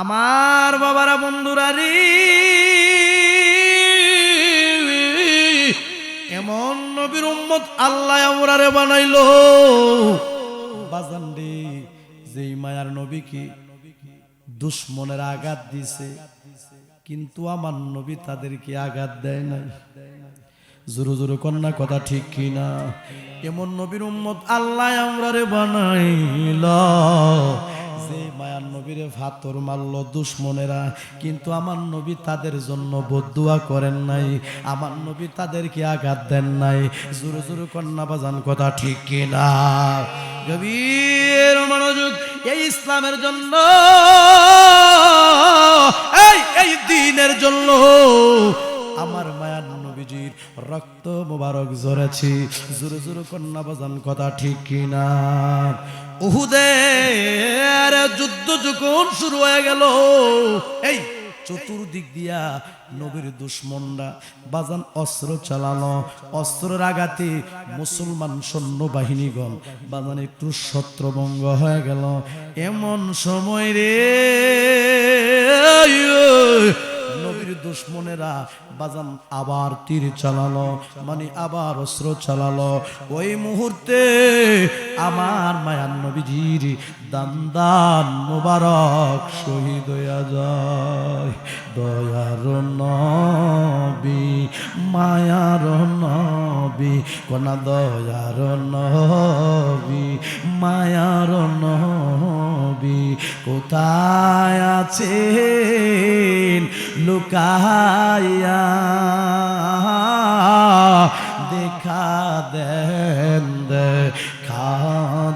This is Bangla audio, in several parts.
আমার বাবারা বন্ধুরা রে, এমন নবীর উম্মত আল্লাহ আমরারে বানাইলো বাজান রে, যেই মায়ার নবীকে দুশ্মনের আঘাত দিছে, কিন্তু আমার নবী তাদেরকে আঘাত দেয় নাই। জোরে জোরে কন্যা কথা ঠিক কিনা? এমন নবীর উম্মত আল্লাহ আমরারে বানাইলো, যে মায়ার নবীরে ফাতর মারলো দুশ্মনেরা, কিন্তু আমার নবী তাদের জন্য বদদুয়া করেন নাই, আমার নবী তাদেরকে আঘাত দেন নাই। জোরে জোরে কন্যা বাজান কথা ঠিক কিনা? গভীর মনোযোগ। এই ইসলামের জন্য, এই দ্বীনের জন্য আমার মায়ার নবীজির রক্ত মোবারক ঝরেছে। জোরে জোরে কন্যা বাজান কথা ঠিক কিনা? উহুদের যুদ্ধ যখন শুরু হয়ে গেল, এই চতুর্দিক দিয়া নবীর দুশ্মনরা বাজান অস্ত্র চালানো, অস্ত্রের আঘাতে মুসলমান সৈন্যবাহিনীগণ বাজান একটু ছত্রভঙ্গ হয়ে গেল। এমন সময় রে নবীর দুশ্মনেরা বাজান আবার তীর চালালো, মানে আবার অস্ত্র চালালো। ওই মুহূর্তে আমার মায়ার নবীজির দান্দান মোবারক শহীদ হইয়া যায়। দয়ার নবী, মায়ার নবী, কোনা দয়ার নবী, মায়ার নবী কোথায় আছেন লুকাইয়া, দেখা দেন দেখা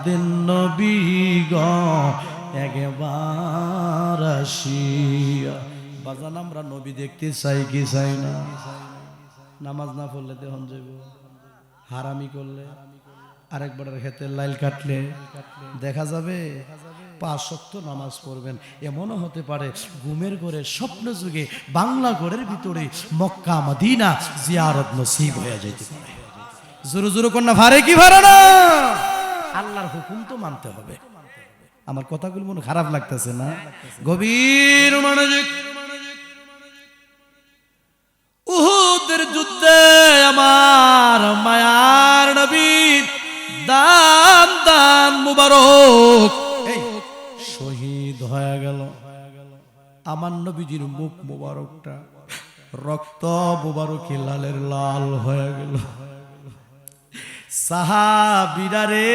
দেন নবী গো একবার আসিয়া। বাজান আমরা নবী দেখতে চাই কি চাই না? নামাজ না পড়লে দেহন যাইব, হারামি করলে, আরেকবারের ক্ষেত্রে লাইল কাটলে দেখা যাবে। 5 ওয়াক্ত নামাজ পড়বেন, এমনও হতে পারে ঘুমের ঘরে স্বপ্ন যুগে বাংলা ঘরের ভিতরে মক্কা মদিনা জিয়ারত নসিব হয়ে যেতে পারে। জোরে জোরে কন্যা ভারে কি ভারে না? আল্লাহর হুকুম তো মানতে হবে। আমার কথাগুলো মনে খারাপ লাগতেছে না? গভীর মনোযোগ। উহুদের যুদ্ধে আমার মায়ার নবী দান দান মুবারক এই শহীদ হয়ে গেল। আমার নবীজির মুখ মুবারকটা রক্ত মুবারকে লালের লাল হয়ে গেল। সাহাবীরা রে,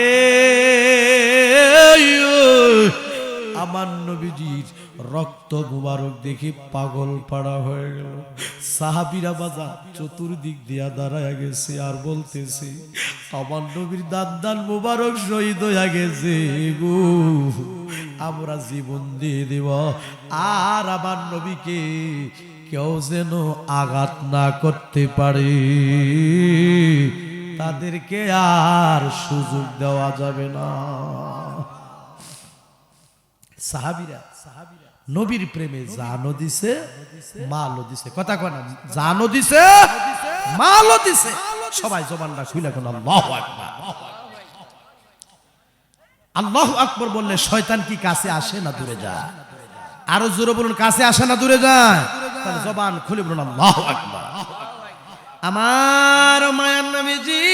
আমার নবীজির রক্ত মুবারক দেখি পাগল পাড়া হয়ে গেল। সাহাবীরা বাজা চতুর্দিক দিয়া দাঁড়ায় গেছে আর বলতেছে, আমার নবীর দান মুবারক শহীদ হয়ে গেছে গো, আমরা জীবন দিয়ে দেব, আর আমার নবীকে কেউ যেন আঘাত না করতে পারে, তাদেরকে আর সুযোগ দেওয়া যাবে না। সাহাবীরা নবীর প্রেমে জানও দিছে মালও দিছে। কথা কয় না? জানও দিছে মালও দিছে। সবাই জবানটা খুলে কোন আল্লাহু আকবার। আল্লাহু আকবার বললে শয়তান কি কাছে আসে না দূরে যায়? আরো জোরে বলুন, কাছে আসে না দূরে যায়? তাহলে জবান খুলে বলুন আল্লাহু আকবার। আমার মায়ার নবীজি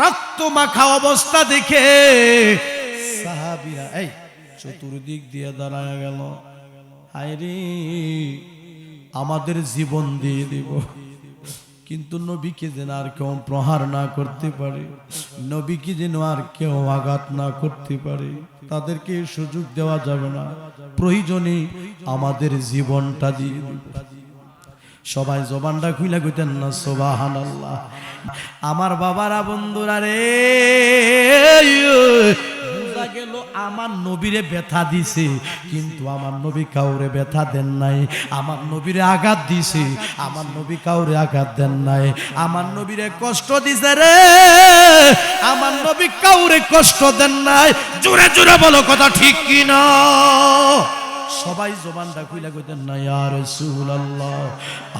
রক্ত মাখা অবস্থা দেখে সাহাবীরা এই চতুর্দিক দিয়ে দাঁড়ায় গেল। হায়রে, আমাদের জীবন দিয়ে দিব, কিন্তু নবীকে যেন আর কেউ প্রহার না করতে পারে, নবীকে যেন আর কেউ আঘাত না করতে পারে, তাদেরকে সুযোগ দেওয়া যাবে না। প্রয়োজনে আমাদের জীবনটা দিয়ে দিব। সবাই জবানটা খুইলা কইতেন না সুবহানাল্লাহ। আমার বাবারা বন্ধুরা রে, বুঝা গেল আমার নবীরে ব্যথা দিছে, কিন্তু আমার নবী কাউরে ব্যথা দেন নাই। আমার নবীরে আঘাত দিছে, আমার নবী কাউরে আঘাত দেন নাই। আমার নবীরে কষ্ট দিছে রে, আমার নবী কাউরে কষ্ট দেন নাই। জোরে জোরে বলো কথা ঠিক কিনা? সবাই জবানটা খুইলা কইতেন না ইয়া রাসূলুল্লাহ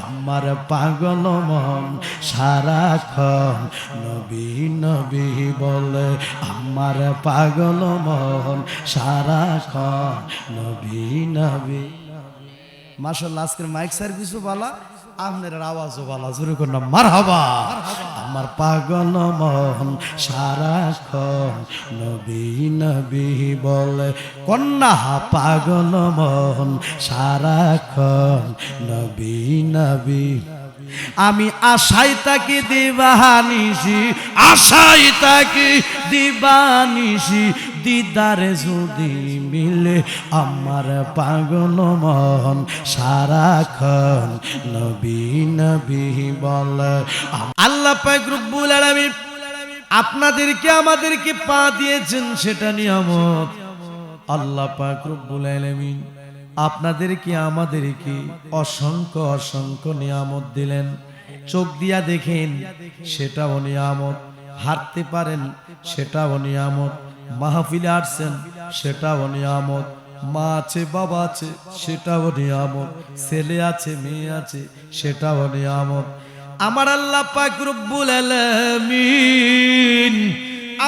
আমার পাগল মন সারাক্ষণ নবী নবী বলে আমার পাগল মন সারাক্ষণ নবী নবী মাশাআল্লাহ আজকের মাইক সার্ভিসও ভালো আপনার আওয়াজও ভালো জোরে করুন মারহাবা আমার পাগল মন সারাক্ষণ নবী নবী বলে কন্যা পাগল মন সারাক্ষণ নবী নবী আমি আশাই তাকে দিবানিসি আশাই তাকে দিবানিসি দিদারে যদি মিলে আমার পাগল মন সারাক্ষণ নবী নবী বলে আল্লাহ পাক রব্বুল আলামিন আপনাদেরকে আমাদেরকে পা দিয়েছেন সেটা নিয়ামত আল্লাহ পাক রব্বুল আলামিন আপনাদেরকে আমাদেরকে অসংখ্য অসংখ্য নিয়ামত দিলেন চোখ দিয়া দেখেন সেটাও নিয়ামত হাঁটতে পারেন সেটাও নিয়ামত মাহফিলে আসছেন সেটাও নিয়ামত মা আছে বাবা আছে সেটাও নিয়ামত ছেলে আছে মেয়ে আছে সেটাও নিয়ামত আমার আল্লাহ পাক রব্বুল আলামিন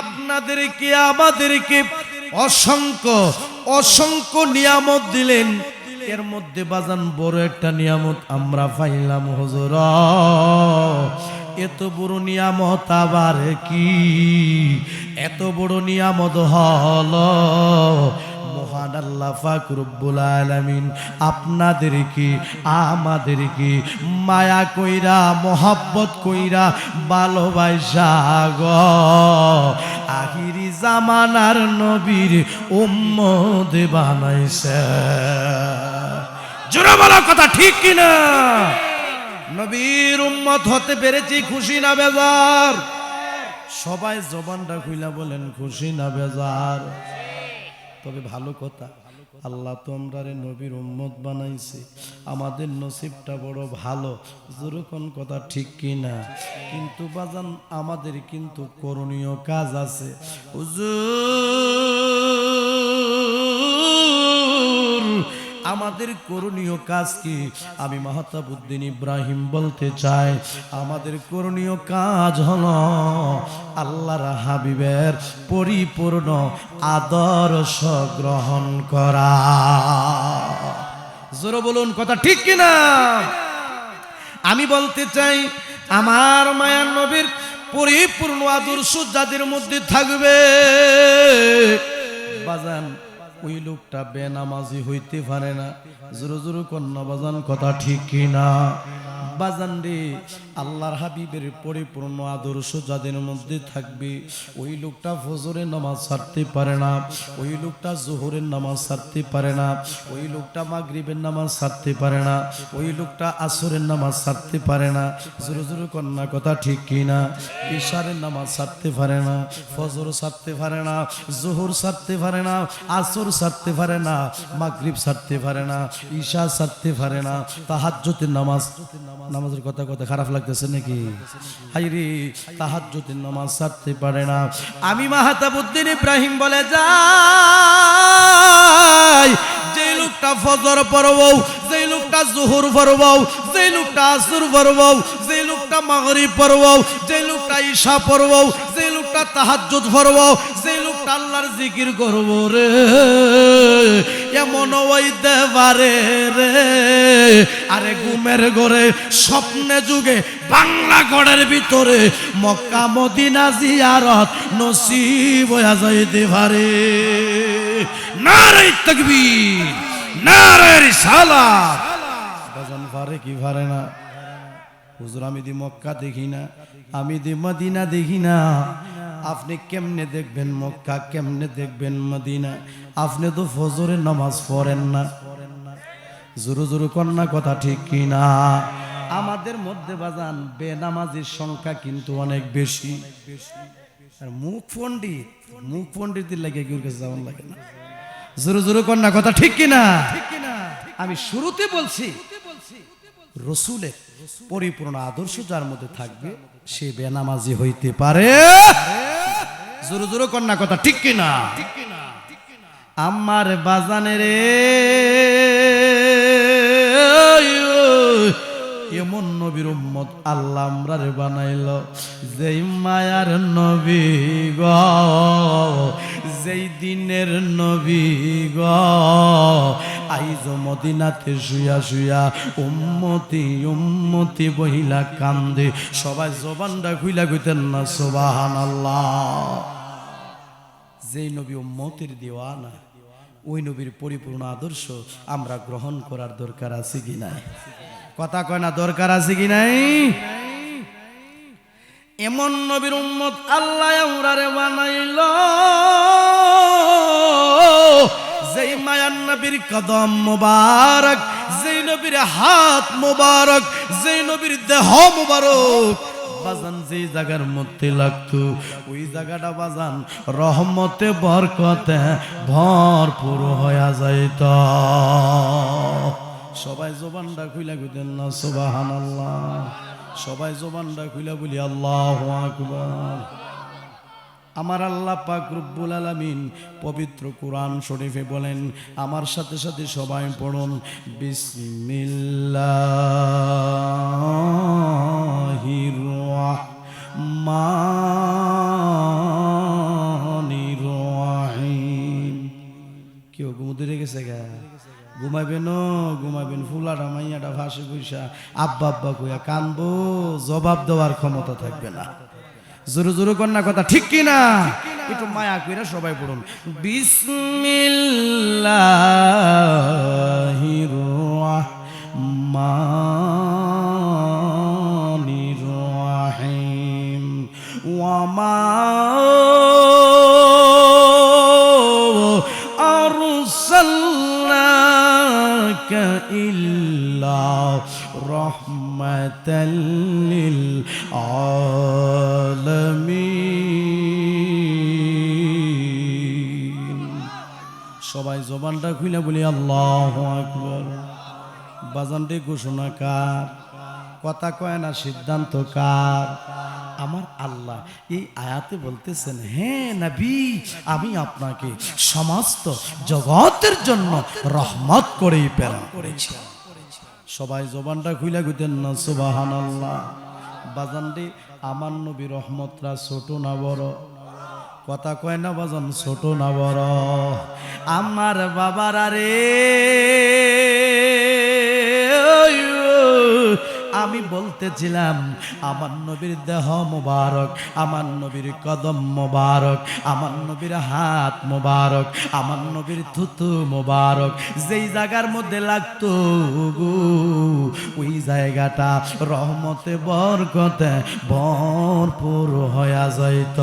আপনাদেরকে আমাদেরকে অসংখ্য অসংখ্য নিয়ামত দিলেন এর মধ্যে বাজান বড় একটা নিয়ামত আমরা পাইলাম হুজুর এত বড় নিয়ামত আবার কি এত বড় নিয়ামত হলো মহান আল্লাহ পাক রব্বুল আলামিন আপনাদেরকে আমাদেরকে মায়া কইরা মোহাব্বত কইরা ভালোবাসা গো আখিরি জামানার নবীর উম্মত বানাইছে জোরে বলো কথা ঠিক কিনা নবীর উম্মত হতে পেরেছি খুশি না বেজার সবাই জবানটা খুইলা বলেন খুশি না বেজার তবে ভালো কথা আল্লাহ তো আমরারে নবীর উম্মত বানাইছে আমাদের নসিবটা বড় ভালো যেরকম কথা ঠিক কিনা কিন্তু বাজান আমাদের কিন্তু করণীয় কাজ আছে হুজুর আমাদের করণীয় কাজ কি আমি মাহতাবউদ্দিন ইব্রাহিম বলতে চাই আমাদের করণীয় কাজ হলো আল্লাহর হাবিবের পরিপূর্ণ আদর্শ গ্রহণ করা জোরে বলুন কথা ঠিক কিনা আমি বলতে চাই আমার মায়ার নবীর পরিপূর্ণ আদর্শ যাদের মধ্যে থাকবে বাজান ওই লোকটা বেনামাজি হইতে পারে না জোরে জোরে কন্যা বাজান কথা ঠিক কিনা বাজান রে আল্লাহর হাবিবের পরিপূর্ণ আদর্শ যাদের মধ্যে থাকবে ওই লোকটা ফজরের নামাজ ছাড়তে পারে না ওই লোকটা জোহরের নামাজ ছাড়তে পারে না ওই লোকটা মাগরিবের নামাজ ছাড়তে পারে না ওই লোকটা আসরের নামাজ ছাড়তে পারে না জোরে জোরে কন্যা কথা ঠিক কিনা ইশারের নামাজ ছাড়তে পারে না ফজর ছাড়তে পারে না জোহর ছাড়তে পারে না আসর ছাড়তে পারে না মাগরিব ছাড়তে পারে না ঈশা ছাড়তে পারে না তাহাজ্জুদের নামাজের কথা খারাপ লাগতেছে নাকি হাইরে তাহাজ্জুদের নামাজ ছাড়তে পারে না আমি মাহতাবউদ্দিন ইব্রাহিম বলে যাই যে লোকটা ফজর পড়ব যে লোকটা যোহর পড়ব যে লোকটা আসর পড়ব যে লোকটা মাগরিব পড়ব যে লোকটা ঈশা পড়ব যে লোকটা তাহাজ্জুদ পড়ব যে লোকটা আল্লাহর জিকির করব রে এমন হইতে পারে রে আরে ঘুমের ঘরে স্বপ্নে যুগে বাংলা গড়ের ভিতরে মক্কা মদিনা জিয়ারত নসিব হয়ে যাইতে পারে নারে তাকবীর নারে রিসালাত বাজান পারে কি পারে না হুজুর আমি দি মক্কা দেখি না আমি দি মদিনা দেখি না আপনি কেমনে দেখবেন মক্কা কেমনে দেখবেন মদিনা আপনি তো ফজরের নামাজ পড়েন না জোরে জোরে কন্যা কথা ঠিক কিনা আমাদের মধ্যে বাজান বেনামাজির সংখ্যা কিন্তু অনেক বেশি আর মুখ পণ্ডিতের লাগে কেউ কাছে যেমন লাগে না জোরে জোরে কন্যা কথা ঠিক কিনা আমি শুরুতে বলছি রসুলের পরিপূর্ণ আদর্শ যার মধ্যে থাকবে সে বেনামাজি হইতে পারে জোরে জোরে কন্যা কথা ঠিক কিনা আমার বাজানে রে এমন নবীর উম্মত আল্লাহ আমরারে বানাইল যেই মায়ার নবী গো যেই দিনের নবী গো আইজ মদিনাতে শুয়া শুয়া উম্মতি উম্মতি বহিলা কান্দে সবাই জবানটা খুইলা কইতেন না সুবহানাল্লাহ। যেই নবী উম্মতের দিওয়ানা ওই নবীর পরিপূর্ণ আদর্শ আমরা গ্রহণ করার দরকার আছে কি নাই? কথা কয় না দরকার আছে কি নাই? এমন নবীর উম্মত আল্লাহ আমরারে বানাইল যেই মায়ার নবীর কদম মুবারক, যেই নবীর হাত মুবারক, যেই নবীর দেহ মুবারক বাজান যেই জায়গার মধ্যে লাগতো ওই জায়গাটা বাজান রহমতে বরকতে ভরপুর হয়ে যাইত। সবাই জবানটা খুইলা কইতেন না সুবহানাল্লাহ। সবাই জবানটা খুইলা বলি আল্লাহু আকবার। আমার আল্লাহ পাক রব্বুল আলামিন পবিত্র কোরআন শরীফে বলেন, আমার সাথে সাথে সবাই পড়ুন বিসমিল্লাহির রাহমানির রাহিম। কেউ ঘুমোতে রেখেছে গা? ঘুমাইবেন ঘুমাইবেন, ফুলাটা মাইয়াটা ফাঁসে বৈশা আব্বা আব্বা কইয়া কানবো, জবাব দেওয়ার ক্ষমতা থাকবে না। জোরে জোরে কন্যা কথা ঠিক কিনা? একটু মায়া কইরা সবাই পড়ুন বিসমিল্লাহির রাহমানির রাহিম। ওয়া মা আরসালনাকা ইল্লা রাহমাতাল লিল আলামিন। সবাই জবানটা খুলে বলি আল্লাহু আকবার। বাজানটি ঘোষণা কার? কথা কয় না সিদ্ধান্ত কার? আমার আল্লাহ এই আয়াতে বলতেছেন, হ্যাঁ নবী আমি আপনাকে সমস্ত জগতের জন্য রহমত করেই প্রেরণ করেছি। সবাই জবানটা খুইলা কইতেন না সুবহানাল্লাহ। বাজানটি আমার নবী রহমতরা ছোট না বড়? কথা কয় না বাজান, ছোট না বড়? আমার বাবারা রে আমি বলতেছিলাম আমার নবীর দেহ মোবারক, আমার নবীর কদম মোবারক, আমার নবীর হাত মোবারক, আমার নবীর থুতু মোবারক যেই জায়গার মধ্যে লাগতো গো ওই জায়গাটা রহমতে বরকতে ভরপুর হয়ে যাইত।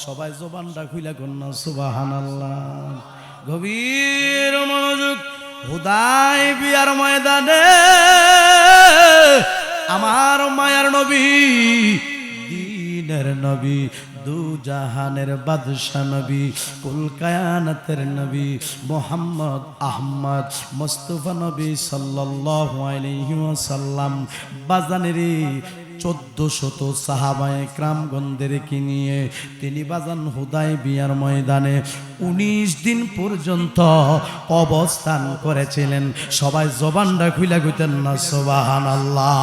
সবাই জবানটা খুইলা কন্যা সুবহানাল্লাহ। গভীর মনোযোগ। হুদায়বিয়ার ময়দানে আমার মায়ার নবী, দ্বীনের নবী, দু জাহানের বাদশা নবী, কুল কায়ানাতের নবী মুহাম্মদ আহমদ মুস্তাফা নবী সাল্লাল্লাহু আলাইহি ওয়াসাল্লাম বাজানেরে 1400 সাহাবায়ে কেরামগণদেরকে নিয়ে তিনি বাজান হুদায়বিয়ার ময়দানে 19 দিন পর্যন্ত অবস্থান করেছিলেন। সবাই জবানটা খুইলা কইতেন না সুবহানাল্লাহ।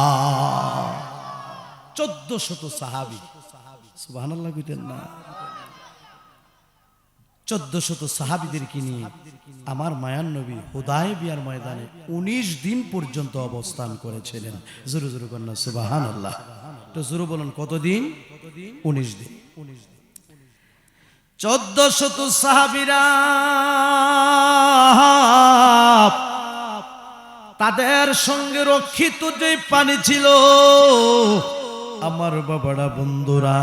1400 সাহাবী, সুবহানাল্লাহ কইতেন না? 1400 সাহাবীদেরকে নিয়ে আমার মায়ার নবী হুদায়বিয়ার ময়দানে 19 দিন পর্যন্ত অবস্থান করেছিলেন। জোরে জোরে কন্যা সুবহানাল্লাহ। তো জোরে বলুন কতদিন? 19 দিন। 1400 সাহাবীরা তাদের সঙ্গে রক্ষিত যে পানি ছিল আমার বাবারা বন্ধুরা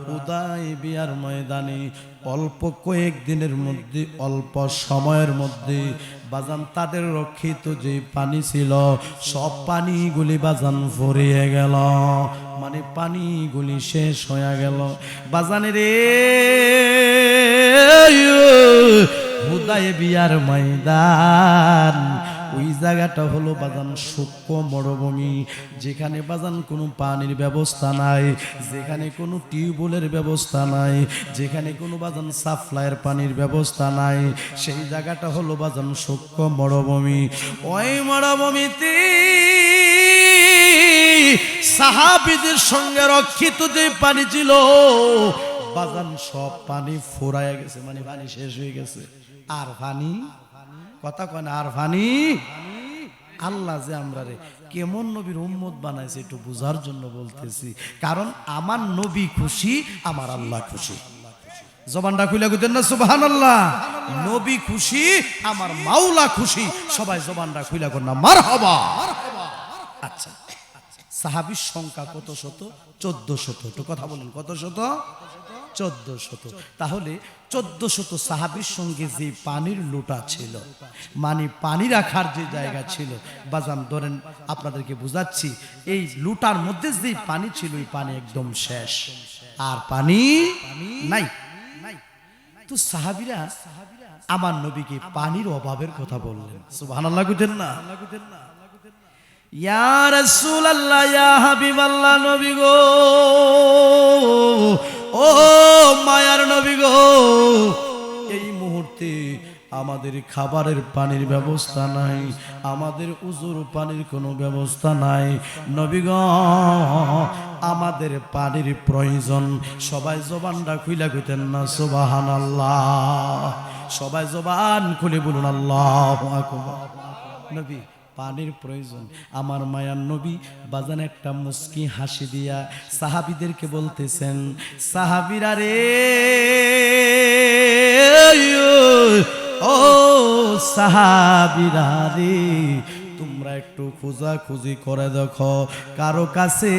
হুদায়বিয়ার ময়দানে অল্প কয়েকদিনের মধ্যে, অল্প সময়ের মধ্যে বাজান তাদের রক্ষিত যে পানি ছিল সব পানিগুলি বাজান ফুরিয়ে গেল, মানে পানিগুলি শেষ হয়ে গেল। বাজানের হুদায়বিয়ার ময়দান ওই জায়গাটা হলো বাজান সূক্ষ্ম মরুভূমি, যেখানে বাজান কোনো পানির ব্যবস্থা নাই, যেখানে কোনো টিউবওয়েলের ব্যবস্থা নাই, যেখানে কোনো বাজান সাপ্লাইয়ের পানির ব্যবস্থা নাই, সেই জায়গাটা হলো বাজান সূক্ষ্ম মরুভূমি। ওই মরুভূমিতে সাহাবীদের সঙ্গে রক্ষিত যে পানি ছিল বাজান সব পানি ফুরায় গেছে, মানে পানি শেষ হয়ে গেছে। আর পানি কথা কয় না, আর পানি। আল্লাহ যে আমরা রে কেমন নবীর উম্মত বানাইছে একটু বুঝার জন্য বলতেছি, কারণ আমার নবী খুশি, আমার আল্লাহ খুশি। জবানটা খুলে কইতেন না সুবহানাল্লাহ। নবী খুশি, আমার মাওলা খুশি। সবাই জবানটা খুলে কর না মারহাবা। আচ্ছা, সাহাবীর সংখ্যা কত শত? 1400। একটু কথা বলেন, কত শত? 1400। তাহলে 1400 সাহাবীর সঙ্গে যে পানির লোটা ছিল, মানে পানি রাখার যে জায়গা ছিল, বাজান ধরেন আপনাদেরকে বুঝাচ্ছি, এই লোটার মধ্যে যে পানি ছিল ওই পানি একদম শেষ, আর পানি নাই। তো সাহাবীরা আমার নবীকে পানির অভাবের কথা বললেন। সুবহানাল্লাহ কইতেন না? ইয়া রাসূলুল্লাহ, ইয়া হাবিবাল্লাহ, নবী গো, ও মায়ার নবী গো, এই মুহূর্তে আমাদের খাবারের পানির ব্যবস্থা নাই, আমাদের উজুর পানির কোনো ব্যবস্থা নাই। নবী গো, আমাদের পানির প্রয়োজন। সবাই জবানটা খুইলা কইতেন না সুবহানাল্লাহ। সবাই জবান খুলে বলুন আল্লাহু আকবার। নবী পানির প্রয়োজন। আমার মায়ার নবী বাজান একটা মুস্কি হাসি দিয়া সাহাবীদেরকে বলতেছেন, সাহাবীরা রে, ও সাহাবীরা রে, তোমরা একটু খোঁজাখুঁজি করে দেখো কারো কাছে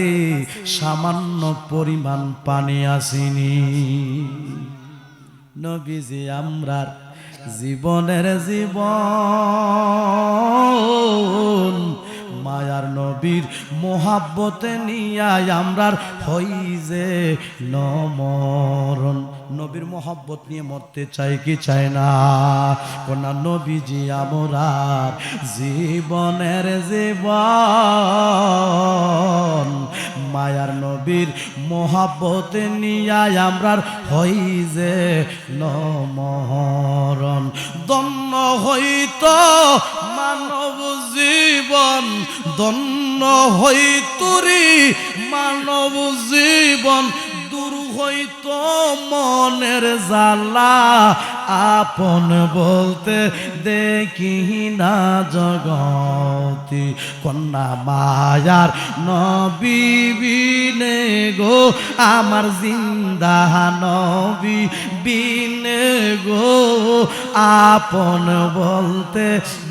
সামান্য পরিমাণ পানি আসেনি। নবীজি আমরার জীবনের জীবন, মায়ার নবীর মোহাব্বতে নিয়া আমরার হই যে নমরণ। নবীর মোহাব্বত নিয়ে মরতে চাই কি চাই না? কোন নবীজি আমরার জীবনের জীবন, মায়ার নবীর মোহাব্বতে নিয়া আমরার হই যে নমরণ। ধন্য হইত মানব জীবন, ধন্য হইতুরি মানব জীবন, দূর হইত মনের জ্বালা, আপন বলতে দেখি না জগতি। কন্যা মায়ার নবী বিনে গো, আমার জিন্দা নবী বিনে গো, আপন বলতে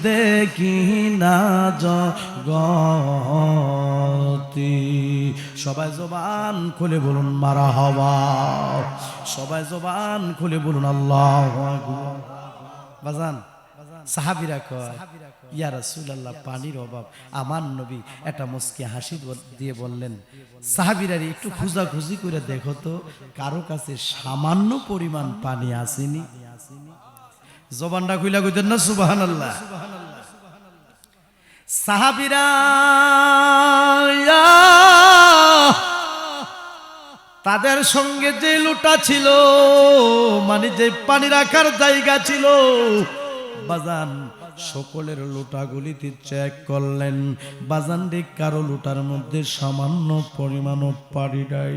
দেখি না জগতি। সবাই জবান খুলে বলুন মারহাবা। সবাই জবান খুলে বলুন আল্লাহু আকবার। বাজান সাহাবীরা কয়, ইয়া রাসূলুল্লাহ, পানির অভাব। আমার নবী একটা মুস্কি হাসি দিয়ে বললেন, সাহাবীরা একটু খোঁজাখুঁজি করে দেখো তো কারো কাছে সামান্য পরিমাণ পানি আসেনি। জবানটা খুইলা কইতেন না সুবহানাল্লাহ। সাহাবীরা তাদের সঙ্গে যে লোটা ছিল, মানে যে পানি রাখার জায়গা ছিল, বাজান সকলের লোটাগুলিতে চেক করলেন। বাজান রে, কারো লোটার মধ্যে সামান্য পরিমাণ পানি নাই,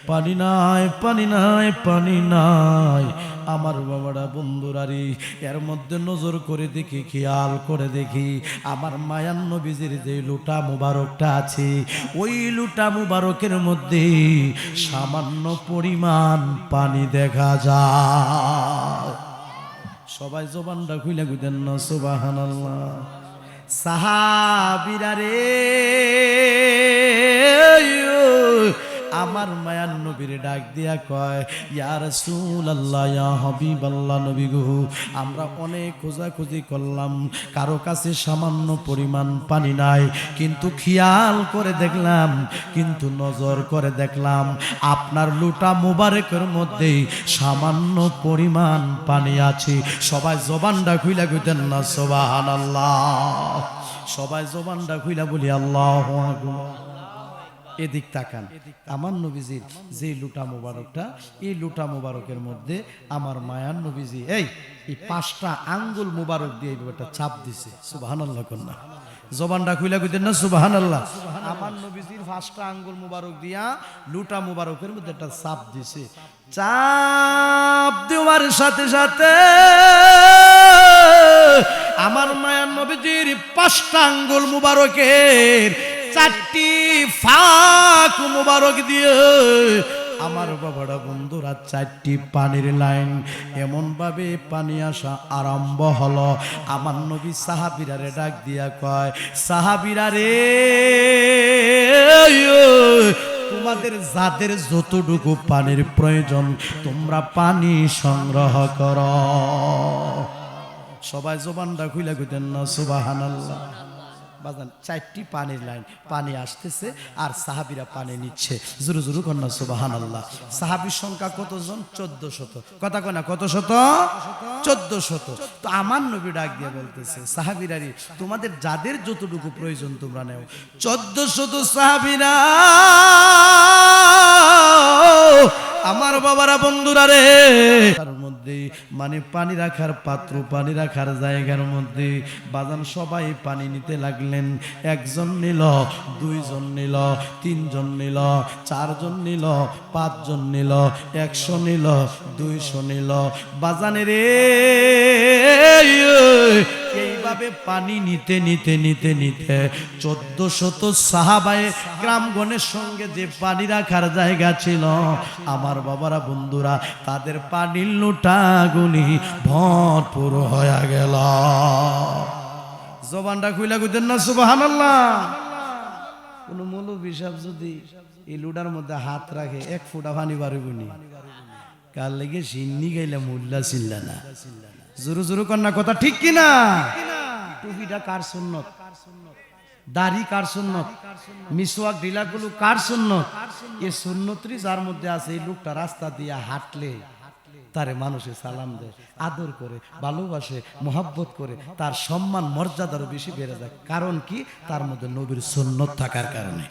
পানি নাই, পানি নাই, পানি নাই। আমার বাবারা, বন্ধুরারি, এর মধ্যে নজর করে দেখি, খেয়াল করে দেখি, আমার মায়ান নবীজির যে লোটা মুবারকটা আছে, ওই লোটা মুবারকের মধ্যে সামান্য পরিমাণ পানি দেখা যায়। সবাই জবানটা খুইলা কইতেন না সুবহানাল্লাহ। সাহাবীরা রে, আমার মায়ার নবীর ডাক দিয়া কয়, ইয়া রাসূলুল্লাহ, ইয়া হাবিবাল্লাহ, নবী গো, আমরা অনেক খোঁজাখুঁজি করলাম, কারো কাছে সামান্য পরিমাণ পানি নাই, কিন্তু খেয়াল করে দেখলাম, কিন্তু নজর করে দেখলাম আপনার লোটা মুবারকের মধ্যে সামান্য পরিমাণ পানি আছে। সবাই জবানটা খুইলা কইতেন না সুবহানাল্লাহ। সবাই জবানটা খুইলা বলি আল্লাহু আকবার। এদিক তাকান, আমার নবীজির যে লুটা মোবারকটা, এই লুটা মোবারকের মধ্যে আমার মায়ার নবীজি এই 5টা আঙ্গুল মোবারক দিয়ে একটা চাপ দিছে। সুবহানাল্লাহ কন্যা, জবানটা খুইলা কইতেন না সুবহানাল্লাহ। আমার নবীজির 5টা আঙ্গুল মোবারক দিয়া লুটা মোবারকের মধ্যে একটা চাপ দিছে। চাপ দেওয়ার সাথে সাথে আমার মায়ার নবীজির 5টা আঙ্গুল মোবারকের 4টি ফাঁক মোবারক দিয়ে আমার বাবারা বন্ধুরা 4টি পানির লাইন এমন ভাবে পানি আসা আরম্ভ হলো। আমার নবী সাহাবীরারে ডাক দিয়া কয়, সাহাবীরা রে, তোমাদের যাদের যতটুকু পানির প্রয়োজন তোমরা পানি সংগ্রহ করো। সবাই জবানটা খুইলা কইতেন না সুবহানাল্লাহ। বাজান 4টি পানির লাইন, পানি আসতেছে আর সাহাবীরা পানি নিচ্ছে। জোরে জোরে কন্যা সুবহানাল্লাহ। সাহাবীর সংখ্যা কতজন? 1400। কথা কয় না কত শত? 1400। তো আমার নবী ডাক দিয়ে বলতেছে, সাহাবীরারি তোমাদের যাদের যতটুকু প্রয়োজন তোমরা নেও। 1400 সাহাবীরা আমার বাবারা বন্ধুরা রে, তার মধ্যে মানে পানি রাখার পাত্র, পানি রাখার জায়গার মধ্যে বাজান সবাই পানি নিতে লাগলেন। একজন নিল, 2 জন নিল, 3 জন নিল, 4 জন নিল, 5 জন নিল, 100 নিল, 200 নিল। বাজানে রে এইভাবে পানি নিতে নিতে নিতে নিতে 1400 সাহাবায়ে গ্রামগণের সঙ্গে যে পানি রাখার জায়গা ছিল আমার বাবারা বন্ধুরা, তাদের পানির লোটাগুলি ভরপুর হয়ে গেল। জবানটা খুইলা কইতেন না সুবহানাল্লাহ। কোন মৌলবী সাহেব যদি এই লুটার মধ্যে হাত রাখে 1 ফোঁটা পানি বাড়িবনি, কার লেগে সিন্নি গাইলে মুল্লা চিল্লা না। জোরে জোরে কন্যা কথা ঠিক কিনা? টুপিটা কার সুন্নত? দাড়ি কার সুন্নত? মিসওয়াক ঢিলাগুলো কার সুন্নত? এই সুন্নতই যার মধ্যে আছে। এই লোকটা রাস্তা দিয়ে হাঁটলে তারে মানুষে সালাম দেয়, আদর করে, ভালোবাসে, মোহাব্বত করে, তার সম্মান মর্যাদারও বেশি বেড়ে যায়। কারণ কি? তার মধ্যে নবীর সুন্নত থাকার কারণে।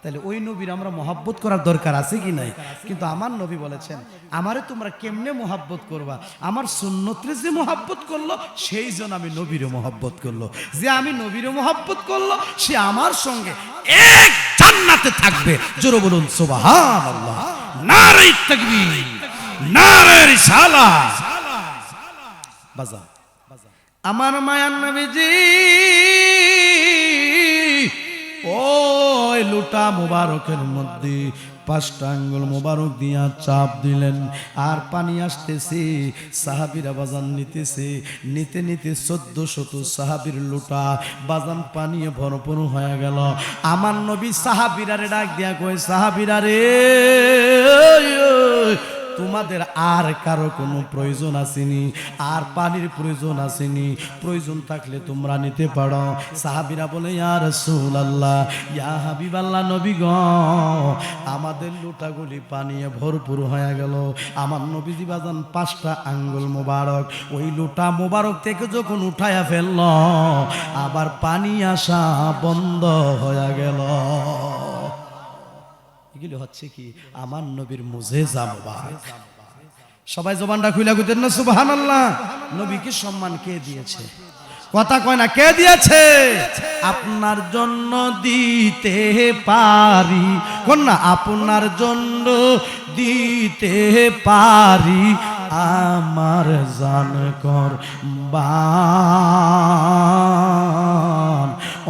তাহলে ওই নবীর আমরা মহাব্বত করার দরকার আছে কি নাই? কিন্তু আমার নবী বলেছেন, আমারে তোমরা কেমনে মহাব্বত করবা? আমার সুন্নতরে যে মহাব্বত করলো সেই জন আমি নবীরও মহাব্বত করলো। যে আমি নবীরও মহাব্বত করলো সে আমার সঙ্গে এক জান্নাতে থাকবে। জোরে বলুন সুবহানাল্লাহ। নারে তাকবীর, নারে রিসালাত। বাজান আমার মায়ার নবীজি ওই লুটা মুবারকের মধ্যে 5টা আঙ্গুল মুবারক দিয়া চাপ দিলেন আর পানি আসতেছে। সাহাবীরা বাজান নিতেছে, নিতে নিতে 1400 সাহাবীর লুটা বাজান পানিয়ে ভরপুর হয়ে গেল। আমার নবী সাহাবীরারে ডাক দিয়া কয়, সাহাবীরা রে, তোমাদের আর কারো কোনো প্রয়োজন আসেনি, আর পানির প্রয়োজন আসেনি? প্রয়োজন থাকলে তোমরা নিতে পারো। সাহাবীরা বলে, ইয়া রাসূলুল্লাহ, ইয়া হাবিবাল্লাহ, নবী গো, আমাদের লোটাগুলি পানিয়ে ভরপুর হয়ে গেল। আমার নবীজি বাজান 5টা আঙ্গুল মোবারক ওই লোটা মোবারক থেকে যখন উঠায়া ফেলল আবার পানি আসা বন্ধ হয়ে গেল। এগুলো হচ্ছে কি? আমার নবীর মুজিজা মুবারক। সবাই জবানটা খুইলা কইতেন না সুবহানাল্লাহ। নবীকে সম্মান কে দিয়েছে? কথা কয় না কে দিয়েছে? আপনার জন্য দিতে পারি, কোন না আপনার জন্য দিতে পারি আমার জান কুরবান।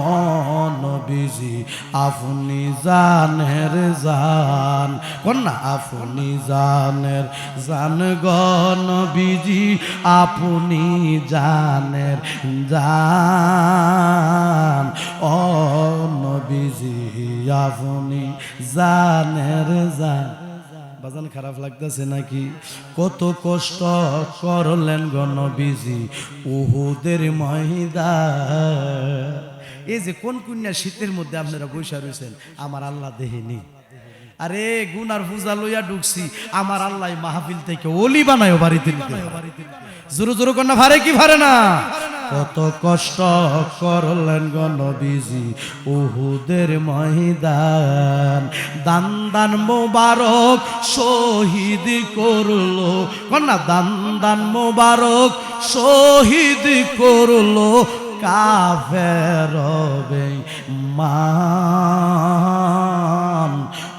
ও নবীজি আপনি জানের জান, কোন না আপনি জানের জান গো নবীজি আপনি জানের জান। ও নবীজি আপনি জানের জান। বাজান খারাপ লাগতেছে নাকি? কত কষ্ট করলেন গো নবীজি উহুদের ময়দান। এই যে কোন কন্যা শীতের মধ্যে আপনারা বৈশা রয়েছেন, আমার আল্লাহ দেহেনি। আরে গুনার পূজা লইয়া ঢুকছি, আমার আল্লাহ মাহফিল থেকে ওলি বানায় বাড়িতে নিতে। জোরে জোরে কন্যা ভারে কি ভারে না? কত কষ্ট করলেন গো নবীজি উহুদের ময়দান দান দান মোবারক শহীদ করলো কন্যা দান দান মোবারক শহীদ করলো কাফের বেঈমান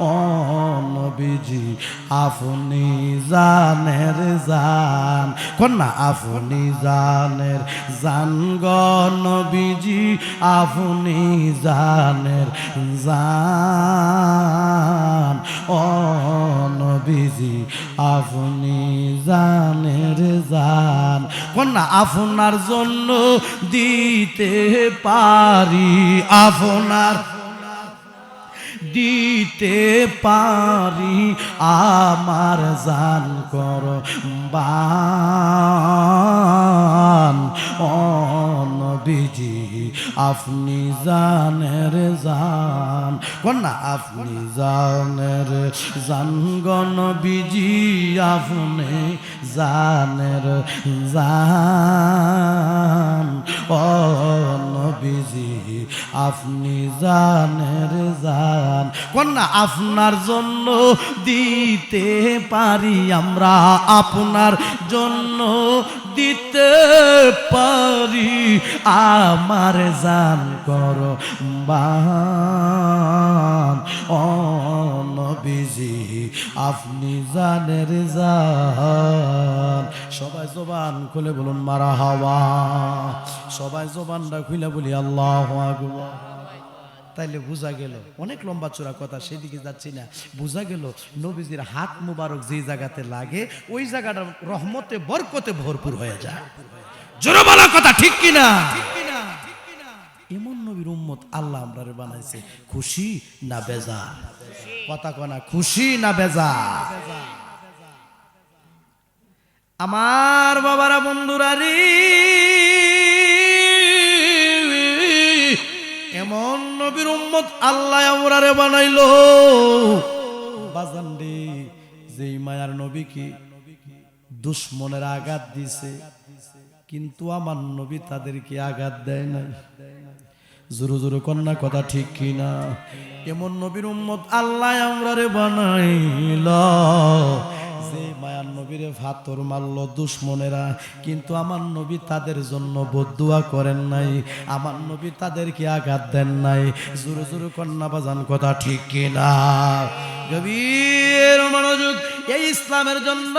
ও নবীজি আপনি জানের জান কন্যা আপনি জানের জান গো নবীজি আপনি জানের জান ও নবীজি আপনি জানের জান কন্যা আপনার জন্য দিতে পারি আপনার দিতে পারি আমার জান কুরবান ও নবীজি আপনি জানের জান কন্যা আপনি জানের জান গো নবীজি আপনি জানের জান ও নবীজি আপনি জানের জান কন্যা আপনার জন্য দিতে পারি আমরা আপনার জন্য দিতে পারি আমার জান কুরবান ও নবীজি আপনি জানের জান সবাই জবান খুলে বলুন মারহাবা সবাই জবানটা খুলে বলি আল্লাহু আকবার তাইলে বোঝা গেল অনেক লম্বা চূড়া কথা সেদিকে যাচ্ছি না বোঝা গেল নবীজির হাত মুবারক যে জায়গাতে লাগে ওই জায়গাটা রহমতে বরকতে ভরপুর হয়ে যায় জোরে বলা কথা ঠিক কিনা এমন নবীর উম্মত আল্লাহ আমরারে বানাইছে খুশি না বেজার কথা কনা খুশি না বেজার আমার বাবারা বন্ধুরা রে এমন নবীর উম্মত আল্লাহ আমরারে বানাইলো বাজান রে যেই মায়ার নবীকে দুশমনের আঘাত দিছে কিন্তু আমার নবী তাদেরকে আঘাত দেয় না জোরে জোরে কন্যা কথা ঠিক কিনা এমন নবীর উম্মত আল্লাহ আমরারে বানাইলো যে মায়ার নবীরে ফাতর মারল দুশমনেরা কিন্তু আমার নবী তাদের জন্য বদদুয়া করেন নাই আমার নবী তাদেরকে আঘাত দেন নাই জোরে জোরে কন্যা বাজান কথা ঠিক কিনা গভীর মনোযোগ এই ইসলামের জন্য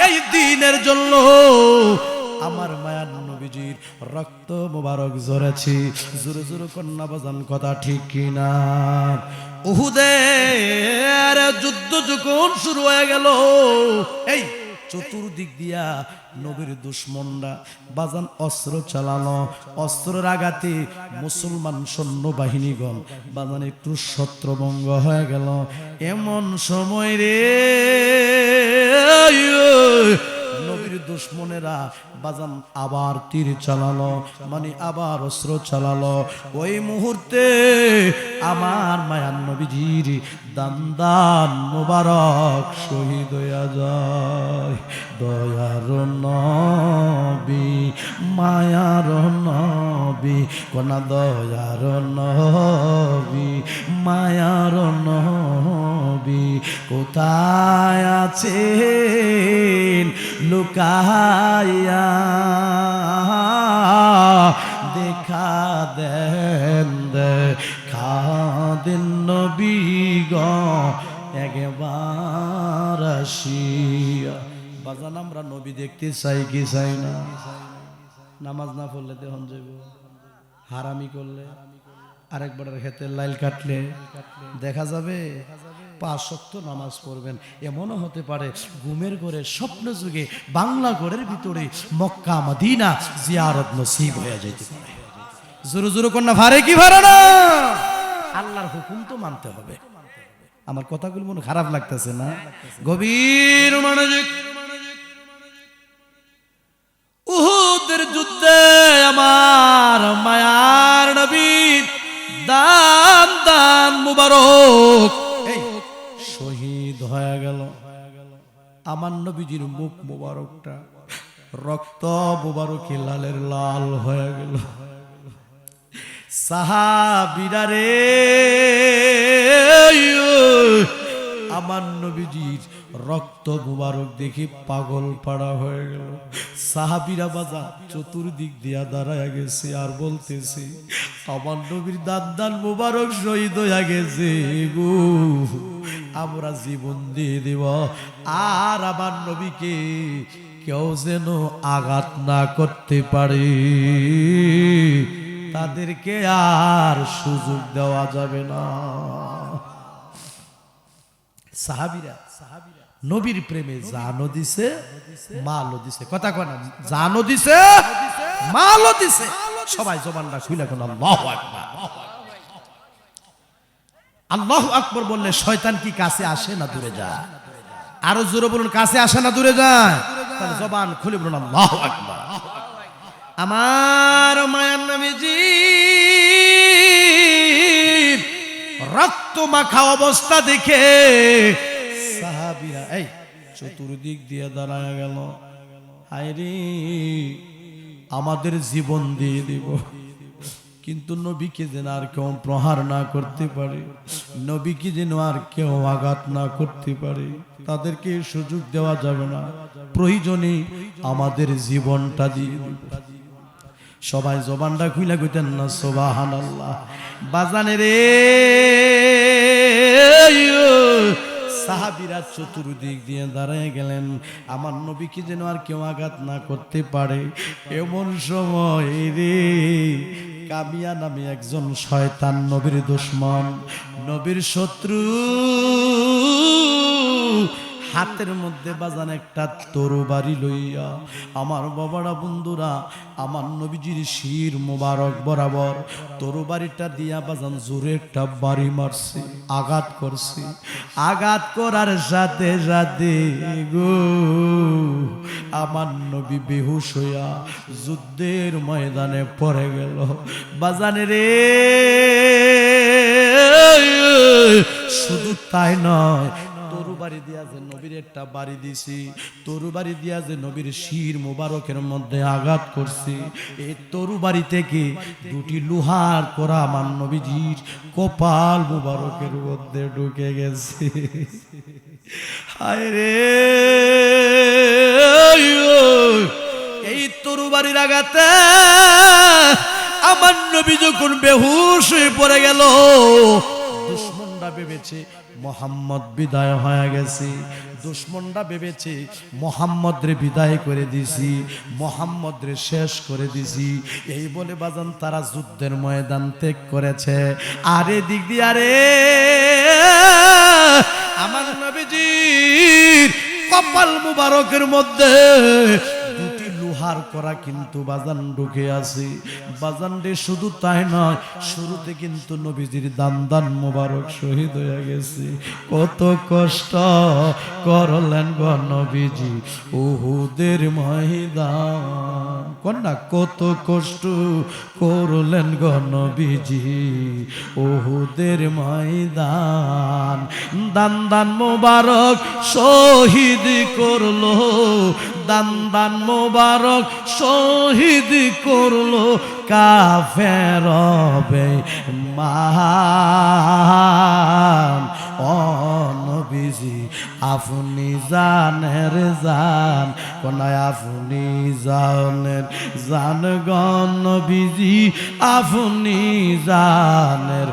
এই দ্বীনের জন্য আমার মায়ার নবীজির রক্ত মোবারক ঝরেছি জোরে জোরে কন্যা বাজান কথা ঠিক কিনা উহুদের যুদ্ধ যখন শুরু হয়ে গেল এই চতুর্দিক দিয়া নবীর দুশমনরা বাজান অস্ত্র চালানো অস্ত্রের আঘাতে মুসলমান সৈন্যবাহিনীগণ বাজান একটু ছত্রভঙ্গ হয়ে গেল এমন সময় রে নবীর দুশমনেরা বাজান আবার তীর চালালো মানে আবার অস্ত্র চালালো ওই মুহূর্তে আমার মায়ার নবীজির দান মোবারক শহীদ হইয়া যায় দয়ার নবী মায়ার নবী কোনা দয়ার নবী মায়ার নবী কোথায় আছেন লুকাইয়া দেখা দেন দেখা দেন নবী গো একবার আসিয়া বাজান আমরা নবী দেখতে চাই কি চাই না নামাজ না পড়লে দেহন যাইব হারামি করলে আরেকবার ক্ষেতের লাইল কাটলে দেখা যাবে 5 ওয়াক্ত নামাজ পড়বেন এমনও হতে পারে ঘুমের ঘরে স্বপ্ন যুগে বাংলা ঘরের ভিতরে মক্কা মদিনা জিয়ারত নসিব হয়ে যাইতে পারে জোরে জোরে কন্যা ভারে কি ভারে না আল্লাহর হুকুম তো মানতে হবে আমার কথাগুলো মনে খারাপ লাগতেছে না গভীর মনোযোগ উহুদের যুদ্ধে আমার মায়ার নবীর দান মুবারক শহীদ হয়ে গেল আমার নবীজির মুখ মুবারকটা রক্ত মুবারকে লালের লাল হয়ে গেল। সাহাবীরা রে, আমার নবীজির রক্ত মুবারক দেখে পাগল পাড়া হয়ে গেল। সাহাবীরা বাজার চতুর্দিক দিয়া দাঁড়ায় গেছে আর বলতেছে, আমার নবীর দান মুবারক শহীদ হয়ে গেছে গো, আমরা জীবন দিয়ে দেব, আর আমার নবীকে কেউ যেন আঘাত না করতে পারে, তাদেরকে আর সুযোগ দেওয়া যাবে না। সাহাবীরা নবীর প্রেমে জানও দিছে মালও দিছে। কথা কয় না, জানও দিছে মালও দিছে। সবাই জবানটা খুলে কোন আল্লাহু আকবার। আল্লাহু আকবার বললে শয়তান কি কাছে আসে না দূরে যায়? আরো জোরে বলুন, কাছে আসে না দূরে যায়? তাহলে জবান খুলে বলুন আল্লাহু আকবার। আমার মায়ার নবীজি রক্ত মাখা অবস্থা দেখে সাহাবীরা এই চতুর্দিক দিয়ে দাঁড়ায় গেল। আরে আমাদের জীবন দিয়ে দিব, কিন্তু নবীকে যেন আর কেউ প্রহার না করতে পারে, নবীকে যেন আর কেউ আঘাত না করতে পারে, তাদেরকে সুযোগ দেওয়া যাবে না। প্রয়োজনে আমাদের জীবনটা দিয়ে দিব। সবাই জবানটা খুইলা কইতেন না সুবহানাল্লাহ। বাজানে রে, সাহাবীরা চতুর্দিক দিয়ে দাঁড়ায় গেলেন, আমার নবীকে যেন আর কেউ আঘাত না করতে পারে। এমন সময় রে কামিয়া নামে একজন শয়তান, নবীর দুশমন, নবীর শত্রু, হাতের মধ্যে বাজান একটা তরবারি লইয়া, আমার বাবারা বন্ধুরা, আমার নবীজির শির মোবারক বরাবর তরবারিটা দিয়া বাজান জোরে একটা বাড়ি মারছে, আঘাত করছে। আঘাত করার সাথে সাথে গো আমার নবী বেহুশ হইয়া যুদ্ধের ময়দানে পড়ে গেল। বাজানে রে, শুধু তাই নয়, তরবারি দিয়া যে নবীর একটা বাড়ি দিছি, তরবারি দিয়া যে নবীর শির মোবারকের মধ্যে আঘাত করছি, এই তরবারি থেকে দুটি লোহার করা আমার নবীজির কপাল মোবারকের মধ্যে ঢুকে গেছে। হায় রে, এই তরবারির আঘাতে আমার নবী যখন বেহুশ হয়ে পড়ে গেল, দুশমনরা ভেবেছে মোহাম্মদ বিদায় হয়ে গেছে, দুশমনরা ভেবেছে মোহাম্মদ রে বিদায় করে দিছি, মোহাম্মদ রে শেষ করে দিছি। এই বলে বাজান তারা যুদ্ধের ময়দান ত্যাগ করেছে। আর এদিক দিয়ে আরে আমার নবীজির কপাল মুবারকের মধ্যে দুটি লোহার করা কিন্তু বাজান ঢুকে আছে। বাজান রে, শুধু তাই নয়, শুরুতে কিন্তু নবীজির দান মোবারক শহীদ হয়ে গেছে। কত কষ্ট করলেন গো নবীজি উহুদের ময়দান, কন্যা কত কষ্ট করলেন গো নবীজি উহুদের ময়দান। দান মোবারক শহীদ করলো, দান মোবারক শহীদ করলো কাফের বেঈমান। ও নবীজি আপনি জানের জান, কোনায় আপনি জানের জান গো নবীজি, আপনি জানের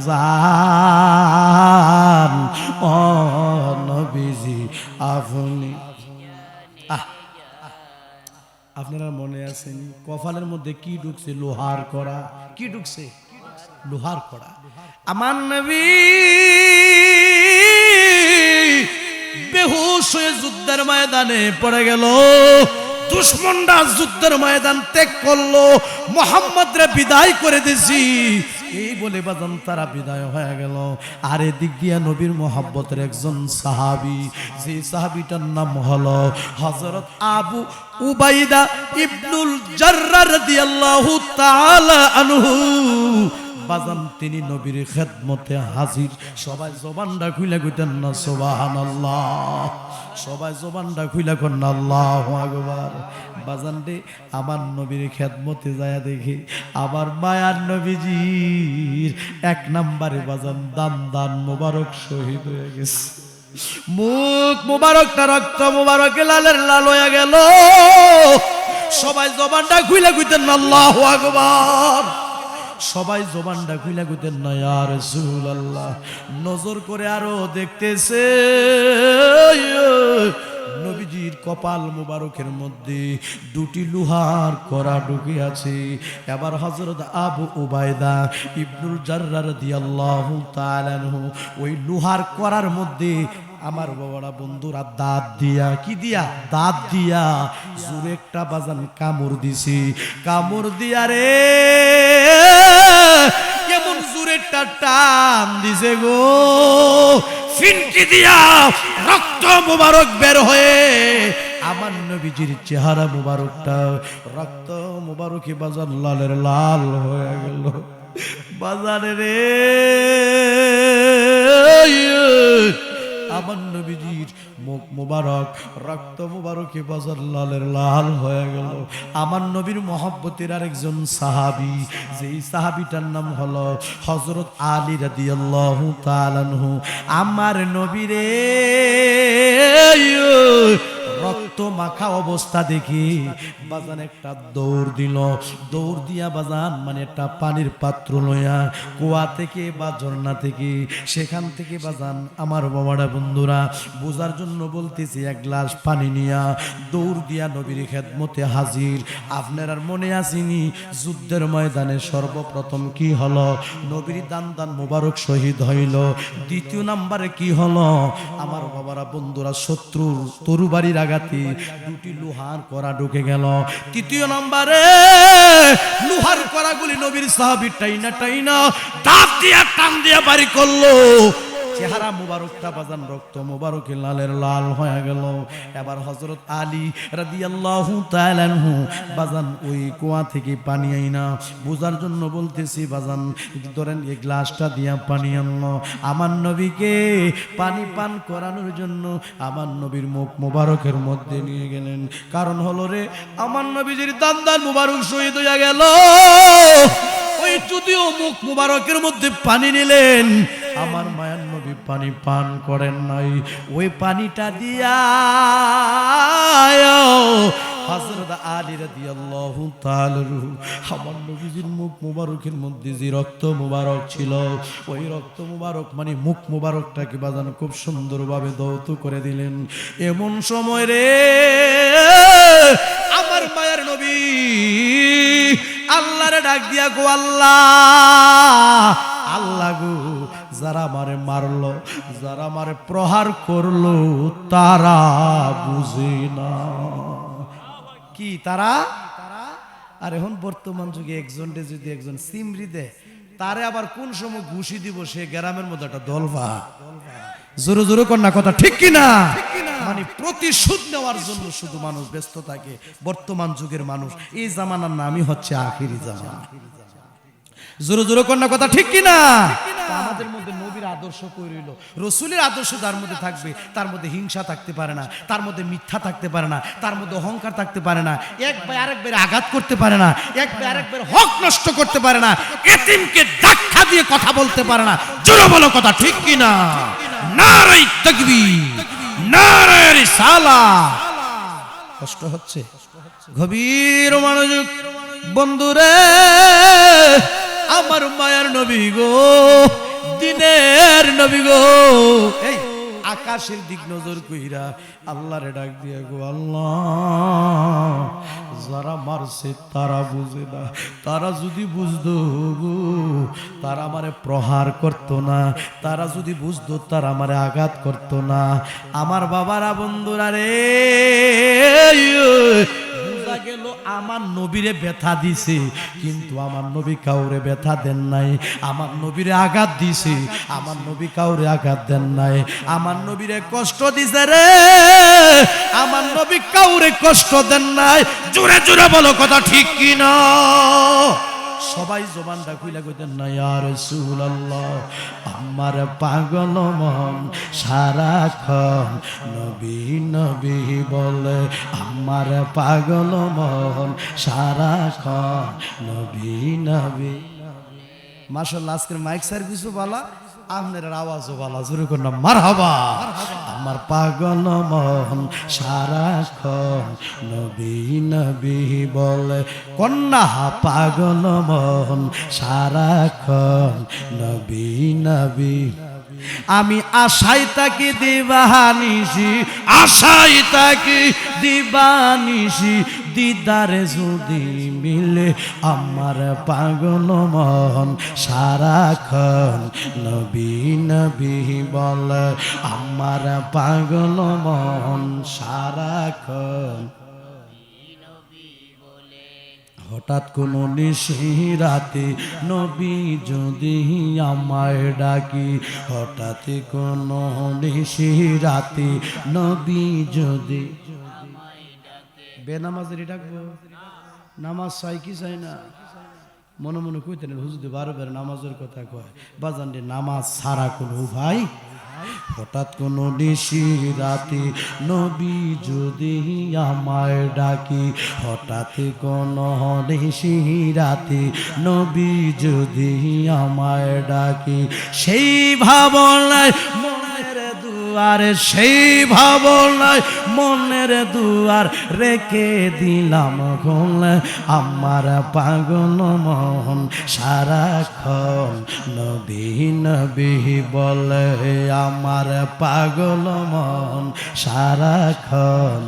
জান। ও নবীজি আপনি, আপনারা মনে আছেন কপালের মধ্যে কি ঢুকছে? লোহার কড়া। কি ঢুকছে? লোহার কড়া। আমার নবী বেহুশ হয়ে যুদ্ধের ময়দানে পড়ে গেল। দুশমনরা যুদ্ধের ময়দান ত্যাগ করলো, মোহাম্মদ রে বিদায় করে দিছি, এই বলে বাজান তারা বিদায় হয়ে গেল। আর এদিক দিয়া নবীর মোহাব্বতের একজন সাহাবী, যে সাহাবীটার নাম হলো হযরত আবু উবাইদা ইবনুল জাররাহ রাদিয়াল্লাহু তাআলা আনহু। বাজান তিনি নবীর খেদমতে হাজির। সবাই জবানটা খুলে কইতেন না সুবহানাল্লাহ, সবাই জবানটা খুলে কন আল্লাহু আকবার। বাজান রে আমার নবীর খেদমতে যায় দেখি আমার মায়ার নবীজির 1 নম্বরে বাজান দান মোবারক শহীদ হয়ে গেছে। মুখ মুবারকটা রক্ত মুবারকে লালের লাল হয়ে গেল। সবাই জবানটা খুলে কইতেন না আল্লাহু আকবার, সবাই জবানটা খুলে কইতেন না ইয়া রাসূলুল্লাহ। নজর করে আরো দেখতেছে নবীজির কপাল মুবারকের মধ্যে 2টি লোহার কড়া ঢুকে আছে। এবার হযরত আবু উবাইদা ইবনুল জাররাহ রাদিয়াল্লাহু তাআলা আনহু ওই লোহার কড়ার মধ্যে আমার বাবারা বন্ধুরা দাঁত দিয়া কি দিয়া দাঁত দিয়া জোরে একটা বাজান কামড় দিছি। কামড় দিয়া রে কেমন জোরে একটা টান দিছে গো, ফিনকি দিয়া রক্ত মুবারক বের হয়ে আমার নবীজির চেহারা মুবারকটা রক্ত মুবারকে বাজান লালের লাল হয়ে গেল। বাজারে রে আমার নবীজির মুখ মুবারক রক্ত মুবারকে বাজার লালের লাল হয়ে গেল। আমার নবীর মহব্বতের আরেকজন সাহাবী, যেই সাহাবীটার নাম হলো হযরত আলী রাদিয়াল্লাহু তাআলা আনহু। আমার নবীরে রক্ত মাখা অবস্থা দেখি বাজান একটা দৌড় দিল। দৌড় দিয়া বাজান মানে একটা পানির পাত্র লইয়া কুয়া থেকে বা ঝর্ণা থেকে সেখান থেকে বাজান আমার বাবারা বন্ধুরা বোঝার জন্য বলতেছি 1 গ্লাস পানি নিয়া দৌড় দিয়া নবীর খেদমতে হাজির। আপনার আর মনে আসেনি যুদ্ধের ময়দানে সর্বপ্রথম কি হলো? নবীর দান মোবারক শহীদ হইল। দ্বিতীয় নম্বরে কি হলো? আমার বাবারা বন্ধুরা শত্রুর তরবারির আঘাতে 2টি লোহার কড়া ঢুকে গেল। তৃতীয় নম্বরে লোহার কড়াগুলি নবীর সাহাবী টাইনা দাঁত দিয়া টান দিয়া বাড়ি করলো। চেহারা মুবারকটা বাজান রক্ত মুবারকে লালের লাল হয়ে গেল। এবার হযরত আলী রাদিয়াল্লাহু তাআলা আনহু বাজান ওই কুয়া থেকে পানি আইনা বুঝার জন্য বলতেছি বাজান ধরেন এই গ্লাসটা দিয়া পানি আনলো। আমার নবীকে পানি পান করানোর জন্য আমার নবীর মুখ মুবারকের মধ্যে নিয়ে গেলেন। কারণ হলো রে আমার নবীজির দান মুবারক শহীদ হয়ে গেল। ওই যদিও মুখ মুবারকের মধ্যে পানি নিলেন, আমার মায়ার নবী পানি পান করেন নাই। ওই পানিটা দিয়া হযরত আলী রাদিয়াল্লাহু তাআলা আমার নবীজির মুখ মুবারকের মধ্যে যে রক্ত মুবারক ছিল ওই রক্ত মুবারক মানে মুখ মুবারকটাকে বাজান খুব সুন্দরভাবে ধৌত করে দিলেন। এমন সময় রে আমার মায়ের নবী আল্লাহরে ডাক দিয়া গো আল্লাহ, আল্লাহ গো যারা আমারে মারলো যারা আমারে প্রহার করলো তারা বুঝে না কি তারা। আর এখন বর্তমান যুগে একজনকে যদি একজন সিমরি দেয় তারে আবার কোন সময় ঘুষি দিব সে গ্রামের মধ্যে একটা দলবা জোরে জোরে কন্যা কথা ঠিক কিনা? মানে প্রতিশোধ নেওয়ার জন্য শুধু মানুষ ব্যস্ত থাকে বর্তমান যুগের মানুষ। এই জামানার নামই হচ্ছে আখিরি জামানা। জোরে জোরে কন্যা কথা ঠিক কিনা? আমাদের মধ্যে নবীর আদর্শ কই রইল, রসুলের আদর্শ যার মধ্যে থাকবে তার মধ্যে হিংসা থাকতে পারে না, তার মধ্যে মিথ্যা থাকতে পারে না, তার মধ্যে অহংকার থাকতে পারে না, এক ভাই আরেকবার আঘাত করতে পারে না, এক ভাই আরেকবার হক নষ্ট করতে পারে না, এতিমকে ধাক্কা দিয়ে কথা বলতে পারে না। জোরে বলো কথা ঠিক কিনা? নারে তাকবীর, নারে রিসালাত। কষ্ট হচ্ছে? গভীর মনোযোগ বন্ধুরে, আমার মায়ার নবী গো, দিনের নবী গো, এই আকাশের দিক নজর কইরা আল্লাহরে ডাক দিয়ে গো আল্লাহ যারা মারছে তারা বুঝে না, তারা যদি বুঝতো গো তারা আমারে প্রহার করতো না, তারা যদি বুঝতো তারা আমারে আঘাত করতো না। আমার বাবারা বন্ধুরা রে গেল আমার নবীরে ব্যথা দিছে কিন্তু আমার নবী কাউরে ব্যথা দেন নাই, আমার নবীরে আঘাত দিছে আমার নবী কাউরে আঘাত দেন নাই, আমার নবীরে কষ্ট দিছে রে আমার নবী কাউরে কষ্ট দেন নাই। জোরে জোরে বলো কথা ঠিক কিনা? সবাই জবানটা খুইলা কইতেন না ইয়া রাসূলুল্লাহ আমার পাগল মন সারাক্ষণ নবী নবী বলে আমার পাগল মন সারাক্ষণ নবী নবী মাশাআল্লাহ আজকের মাইক সার্ভিসও ভালো আপনার আওয়াজও ভালো জোরে কোন মারহাবা আমার পাগল মন সারাক্ষণ নবী নবী বলে কন্যা পাগল মন সারাক্ষণ নবী নবী আমি আশাই তাকি দিবানিসি আশাই তাকি দিবানিসি দিদারে যদি মিলে আমার পাগল মন সারাক্ষণ নবী নবী বলে আমার পাগল মন সারাক্ষণ হঠাৎ কোনো নিশিরাতে নবী যদি আমায় ডাকি হঠাৎ কোনো নিশিরাতে নবী যদি বেনামাজেরই ডাকবো নামাজ চাই কি চাই না মনে মনে কইতেন হুজুর বারবার নামাজের কথা কয় বাজান রে নামাজ ছাড়া কোনো ভাই হঠাৎ কোনো নিশিরাতে নবী যদি আমায় ডাকি হঠাৎ কোনো নিশিরাতে নবী যদি আমায় ডাকি সেই ভাবনায় মনের দুয়ার সেই ভাবনায় মনের দুয়ার রেখে দিলাম খোলা আমার পাগল মন সারাক্ষণ নবী নবী বলে আমার পাগল মন সারাক্ষণ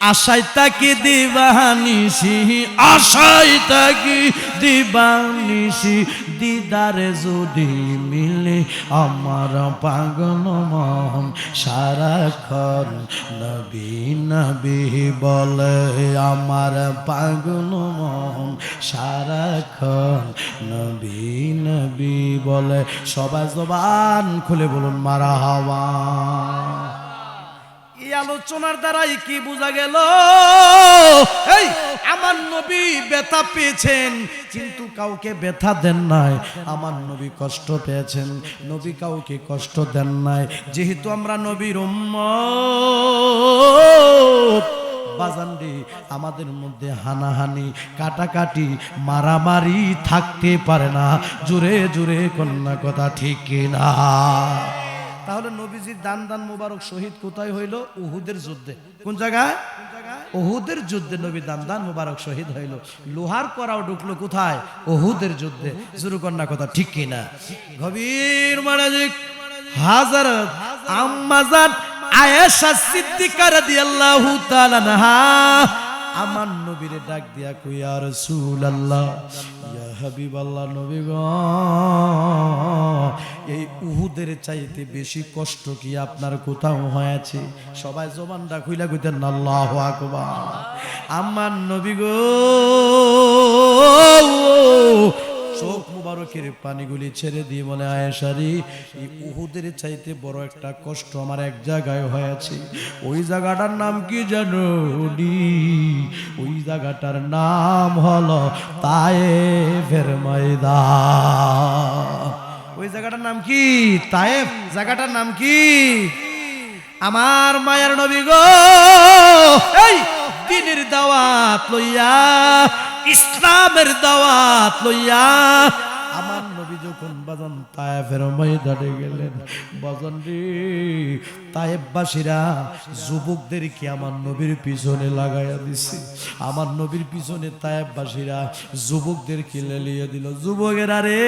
আশাই তাকি দিবানিসি আশাই তাকি দিবানিসি দিদারে যদি মিলে আমার পাগল মন সারাক্ষণ নবী নবী বলে আমার পাগল মন সারাক্ষণ নবী নবী বলে সবাই জবান খুলে বলুন মারহাবা এই আলোচনার দ্বারাই কি বোঝা গেল এই আমার নবী ব্যথা পেয়েছেন কিন্তু কাউকে ব্যথা দেন নাই আমার নবী কষ্ট পেয়েছেন নবী কাউকে কষ্ট দেন নাই যেহেতু আমরা নবীর উম্মত বাজানরে আমাদের মধ্যে হানাহানি কাটাকাটি মারামারি থাকতে পারে না জোরে জোরে কন্যা কথা ঠিক কিনা তাহলে নবীজির দান দান মুবারক শহীদ কোথায় হইল উহুদের যুদ্ধে কোন জায়গায় উহুদের যুদ্ধে নবী দান দান মুবারক শহীদ হইল লোহার করাও ঢুকলো কোথায় উহুদের যুদ্ধে জোরে কন্যা কথা ঠিক কিনা গভীর মনোযোগ হযরত আম্মাজান আয়েশা সিদ্দিকা রাদিয়াল্লাহু তাআলা আনহা আমার নবীরে ডাক দিয়া কই ইয়া রাসূলুল্লাহ ইয়া হাবিবাল্লাহ নবী গো এই উহুদের চাইতে বেশি কষ্ট কি আপনার কোথাও হয়েছে সবাই জবানটা খুইলা কইতেন আল্লাহু আকবার আমার নবী গো চোখ মুবারকের পানিগুলি ছেড়ে দিয়ে বলে আয়েশা রে এই উহুদের চাইতে বড় একটা কষ্ট আমার এক জায়গায় হয়েছে ওই জায়গাটার নাম কি জানো ওই জায়গাটার নাম হলো তায়েফের ময়দান ওই জায়গাটার নাম কি তায়েফ জায়গাটার নাম কি আমার মায়ের নবী গো এই দ্বীনের দাওয়াত লইয়া ইসলামের দাওয়াত লইয়া আমার নবী যখন বাজান তায়েফের ময়দানে গেলেন বাজান রে তায়েফবাসীরা যুবকদেরকে আমার নবীর পিছনে লাগাইয়া দিছে আমার নবীর পিছনে তায়েফবাসীরা যুবকদেরকে লেলিয়ে দিল যুবকেরা রে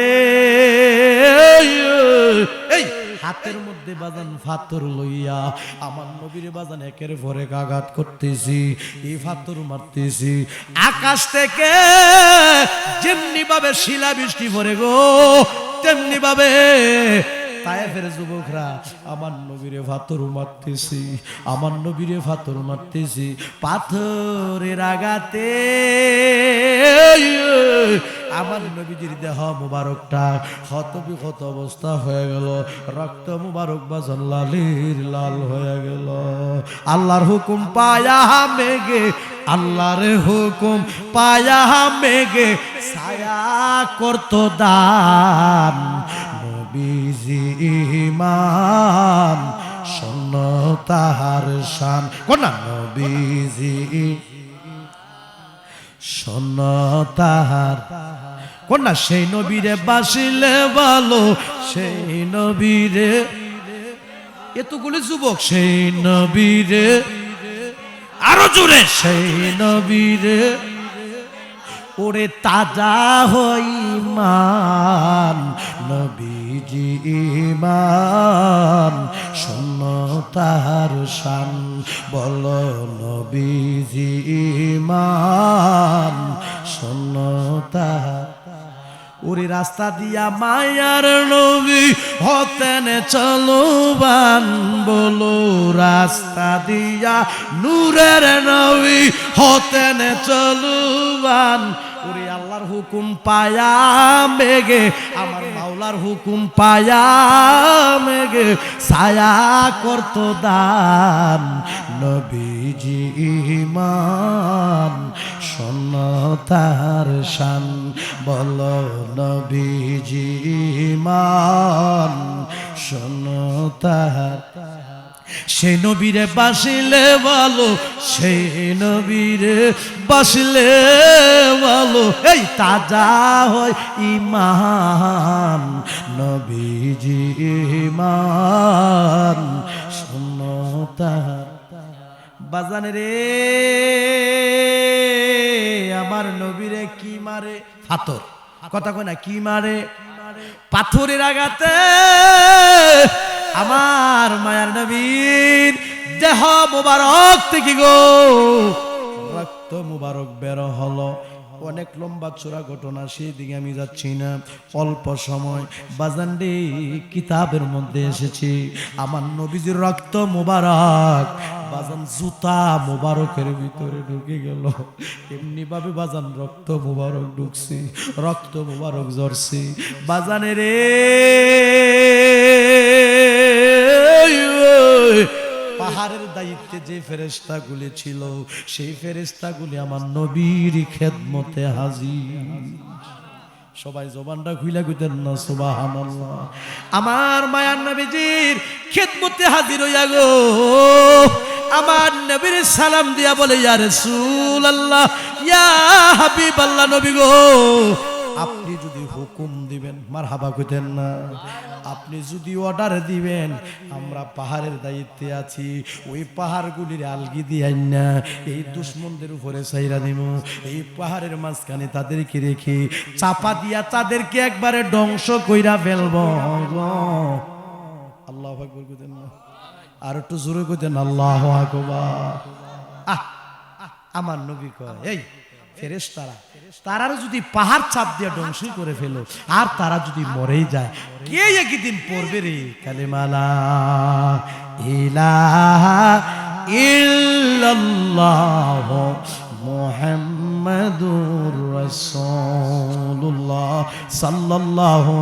এই হাতের মধ্যে বাজান পাথর লইয়া আমার নবীর বাজান একের পর এক আঘাত করতেছি এই পাথর মারতেছি আকাশ থেকে যেমনি ভাবে শিলা বৃষ্টি পড়ে গো তেমনি ভাবে তায়েফের যুবকরা আমার নবীরে পাথর মারতেছি, আমার নবীরে পাথর মারতেছি, পাথরের আঘাতে আমার নবীজির দেহ মুবারকটা ক্ষত বিক্ষত অবস্থা হয়ে গেল, রক্ত মুবারক বাজান লালির লাল হয়ে গেল। আল্লাহর হুকুম পায়া মেঘে, আল্লাহর হুকুম পায়া মেঘে ছায়া করত দান, নবীজি ইমান শোন তাহার শান, কোনা নবীজি শোন তাহার, কোনা সেই নবীরে বাসিলে ভালো, সেই নবীরে, এতগুলি যুবক সেই নবীরে, আরো জোরে সেই নবীরে, ওরে তাজা হইমান নবীজি ইমান শোন তাহার শান, বল নবীজি ইমান শোন তাহার। ওরে রাস্তা দিয়া মায়ার নবী হতেন চলবান, বলো রাস্তা দিয়া নূরের নবী হতেন চলবান। ওরে আল্লাহর হুকুম পায়া মেঘে, আমার মাওলার হুকুম পায়া মেঘে ছায়া করত দান, নবীজি ইমান শোন তাহার শান, বল নবীজি ইমান শোন তাহার। সেই নবীরে বাসিলে ভালো, সেই নবীরে বাসিলে ভালো, এই তাজা হয় ইমান নবীজি ইমান শোন তাহার। বাজানে রে আমার নবীরে কি মারে? পাথর, কথা কয় না কি মারে? পাথরের আঘাতে আমার মায়ার নবীর দেহ মুবারক থেকে গো রক্ত মুবারক বের হলো। অনেক লম্বা চূড়া ঘটনা, সেই দিকে আমি যাচ্ছি না, অল্প সময় বাজানডে কিতাবের মধ্যে এসেছি আমার নবীজির রক্ত মুবারক বাজান জুতা মুবারকের ভিতরে ঢুকে গেল। এমনি ভাবে বাজান রক্ত মুবারক ঢুকছি, রক্ত মুবারক ঝরছি বাজানে রে। পাহাড়ের দায়িত্বে যে ফেরেশতাগুলি ছিল, সেই ফেরেশতাগুলি আমার নবীর খেদমতে হাজির। সবাই জবানটা খুইলা কইতেন না সুবহানাল্লাহ। আমার মায়ার নবীজির খেদমতে হাজির হইয়া গো আমার নবীর সালাম দিয়া বলে, ইয়া রাসূলুল্লাহ, ইয়া হাবিবাল্লাহ, নবী গো আপনি যদি হুকুম দিবেন, মারহাবা কইতেন না, আপনি যদি অর্ডার দিবেন, আমরা পাহাড়ের দায়িত্বে আছি, ওই পাহাড়গুলির আলগি দিয়াই না এই দুশ্মনদের উপরে ছাইরা দিব, এই পাহাড়ের মাঝখানে তাদেরকে রেখে চাপা দিয়া তাদেরকে একবারে ধ্বংস কইরা ফেলব। আল্লাহু আকবার কইতেন না, আর একটু জোরে কইতেন আল্লাহু আকবার। আমার নবী কয়, এই ফেরেশতারা তারা যদি পাহাড় চাপ দিয়ে ধ্বংস করে ফেলো, আর তারা যদি মরেই যায়, কে একদিন পড়বে রে কালেমা লা ইলাহা ইল্লাল্লাহ মুহাম্মাদুর রাসূলুল্লাহ সাল্লাল্লাহু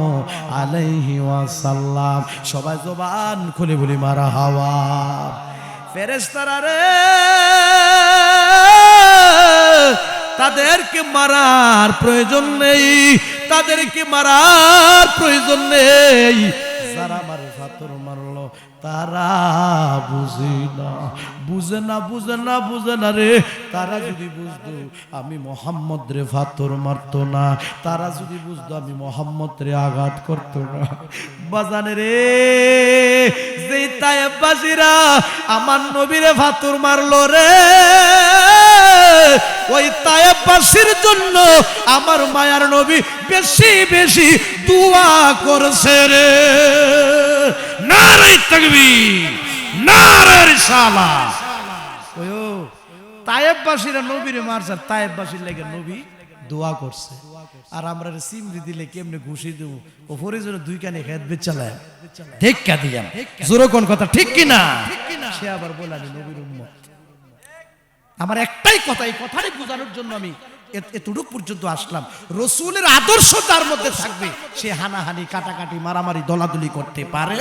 আলাইহি ওয়াসাল্লাম। সবাই জবান খুলে বলি মারহাবা। ফেরেশতারা রে তাদেরকে মারার প্রয়োজন নেই, তাদেরকে মারার প্রয়োজন নেই। যারা মারে পাথর মারলো তারা বুঝে না, বুঝে না, বুঝে না, বুঝে না রে। তারা যদি বুঝতো আমি মোহাম্মদ রে পাথর মারতো না, তারা যদি বুঝতো আমি মোহাম্মদ রে আঘাত করতো না। বাজানে রে যে তায়েফবাসীরা আমার নবীরে পাথর মারলো রে, ওই তায়েফবাসীর জন্য আমার মায়ার নবী বেশি বেশি দোয়া করছে রে। নারে তাকবীর, নারে রিসালাত। ওই তায়েফবাসীরা নবীরে মারছে, তায়েফবাসীর লাগে নবী দোয়া করছে। আর আমরা সিমরি দিলে কেমনে ঘুষি দেবো, ও ফরিজনে 2 কানে খেত বেচালাম, ঠিক কা দিলাম, জোরে কোন কথা ঠিক কি না? সে আবার বলে আমি নবীর উম্মত। আমার একটাই কথা, এই কথাটি বোঝানোর জন্য আমি এতটুক পর্যন্ত আসলাম। রসুলের আদর্শ তার মধ্যে থাকবে, সে হানাহানি, কাটাকাটি, মারামারি, দলাদলি করতে পারে,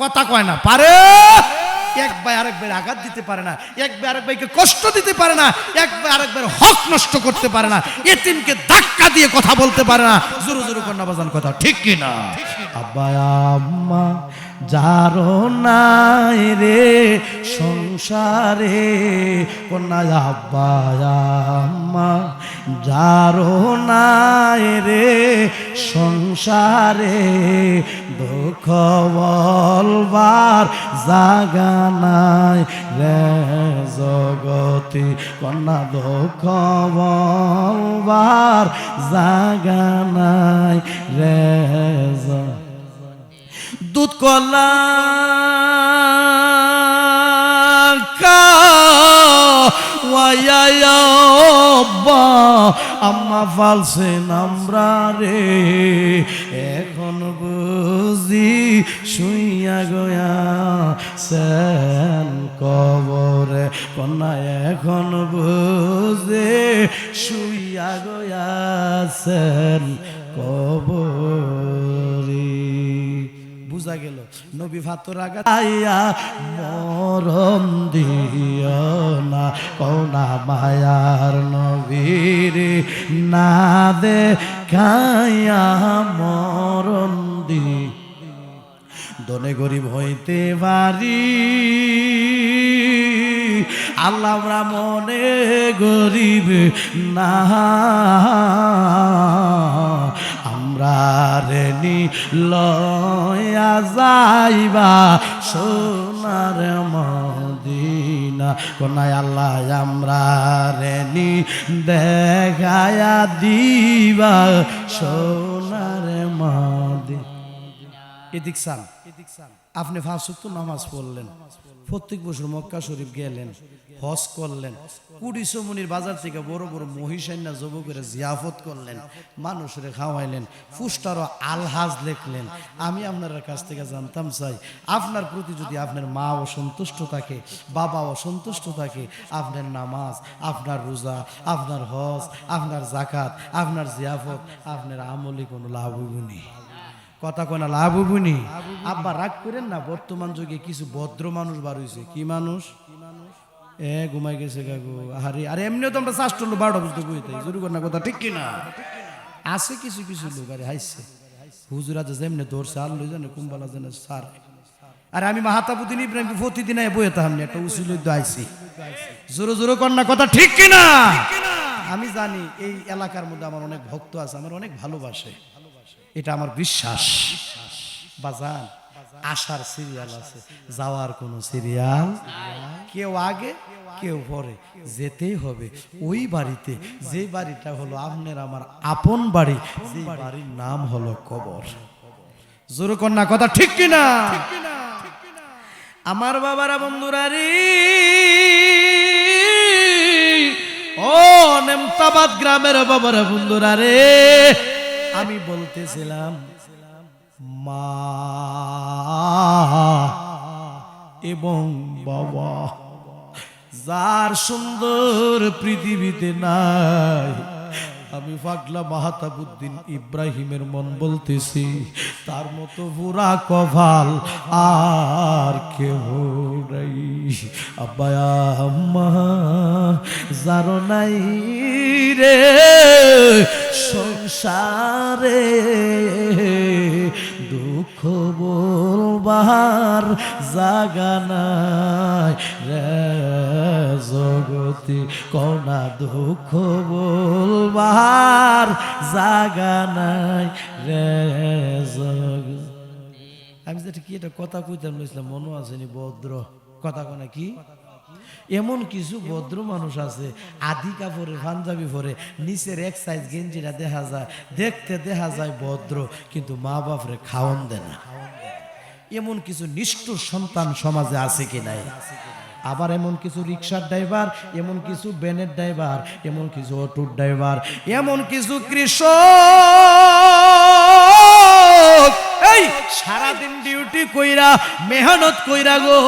কথা কয় না পারে, এক ভাই আরেক ভাইয়ের আঘাত দিতে পারে না, এক ভাই আরেক ভাইকে কষ্ট দিতে পারে না, এক ভাই আরেক ভাইয়ের হক নষ্ট করতে পারে না, এতিমকে ধাক্কা দিয়ে কথা বলতে পারে না। জোরে জোরে কন্যা বাজান কথা ঠিক কি না? আব্বা আম্মা যারো নাই রে সংসারে, কন্যা আব্বা আম্মা যারো নাই রে সংসারে, দুঃখ বলবার জাগা নাই রে জগতে, কন্যা দুঃখ বলবার জাগা নাই রে। দুধ কলা আম্মা ফালছে নামরা রে, এখন বুঝি শুইয়া গয়া সেন কবরে, কন্যা এখন বুঝে শুইয়া গয়া সেন কবরে। বুঝা গেল নবী ফাতর আঘাত আইয়া মরণ দিও না, কোনা মায়ার নবীর না দেখাইয়া মরণ দি, দনে গরিব হইতে পারি আল্লাহ আমরা মনে গরিব না, আমরা রেনি লয়া যাইবা সোনার মদিনা, কোনায় আল্লাহ আমরা রেনি দেখায়া দিবা সোনার মদিনা। এদিক সান আপনি 5 ওয়াক্ত নামাজ পড়লেন, প্রত্যেক বছর মক্কা শরীফ গেলেন, হজ করলেন, কুড়িশমনির বাজার থেকে বড় বড় মহিষান্না জব করে জিয়াফত করলেন, মানুষের খাওয়াইলেন, ফুস্টারও আলহাজ লেখলেন। আমি আপনার কাছ থেকে জানতাম চাই, আপনার প্রতি যদি আপনার মা অসন্তুষ্ট থাকে, বাবা অসন্তুষ্ট থাকে, আপনার নামাজ, আপনার রোজা, আপনার হজ, আপনার জাকাত, আপনার জিয়াফত, আপনার আমলি কোনো লাভ হইবনি, কথা কয় না লাভ হইবনি। আব্বা রাগ করেন না, বর্তমান যুগে কিছু ভদ্র মানুষ বার হইছে। কি মানুষ? ঘুমাই গেছে কাকু, আরে আরে এমনিও তো আমরা 12টা বুঝতে বুঝতে জরুরি কর না, কথা ঠিক কিনা? আছে কিছু কিছু লোক আরে হাইছে হুজুরা যেমনি ধরছে আর লই জানে কুম্বালা জানে সার। আরে আমি মাহাতাবুদ্দিন ইব্রাহিমকে প্রতিদিন বইয়ে তাহামনি একটা উসুল আইছি, জোরে জোরে কর না, কথা ঠিক কিনা? আমি জানি এই এলাকার মধ্যে আমার অনেক ভক্ত আছে, আমার অনেক ভালোবাসে, এটা আমার বিশ্বাস। বাজান আসার সিরিয়াল আছে, যাওয়ার কোনো সিরিয়াল, কেউ আগে কেউ পরে, যেতেই হবে ওই বাড়িতে, যে বাড়িটা হলো আপনার আমার আপন বাড়ি, যে বাড়ির নাম হলো কবর। জোরে কন্যা, কথা ঠিক কিনা? আমার বাবারা বন্ধুরা রে, ও নেমতাবাদ গ্রামের বাবারা বন্ধুরা রে, আমি বলতেছিলাম মা এবং বাবা যার সুন্দর পৃথিবীতে নাই, আমি পাগলা মাহাতাবুদ্দিন ইব্রাহিমের মন বলতেছি তার মতো পুরা কপাল আর কেউ নাই। আব্বা আম্মা যারো নাই রে সংসারে, দুঃখ বলবার জাগা নাই রে জগতি, কোনা দুঃখ বলবার জাগা নাই রে জগতি। আমি যেটা কি এটা কথা কইতাম লইছিলাম, মনে আসেনি ভদ্র কথা কোনা কি? এমন কিছু ভদ্র মানুষ আছে আদি কাপড়ের পাঞ্জাবি পরে নিচের এক সাইজ গেঞ্জিটা দেখা যায়, দেখতে দেখা যায় ভদ্র, কিন্তু মা বাপরে খাওয়ান দেয় না। এমন কিছু নিষ্ঠুর সন্তান সমাজে আছে কি নাই? আবার এমন কিছু রিক্সার ড্রাইভার, এমন কিছু ভ্যানের ড্রাইভার, এমন কিছু অটোর ড্রাইভার, এমন কিছু কৃষক এই সারাদিন ডিউটি কইরা মেহনত কইরা গো,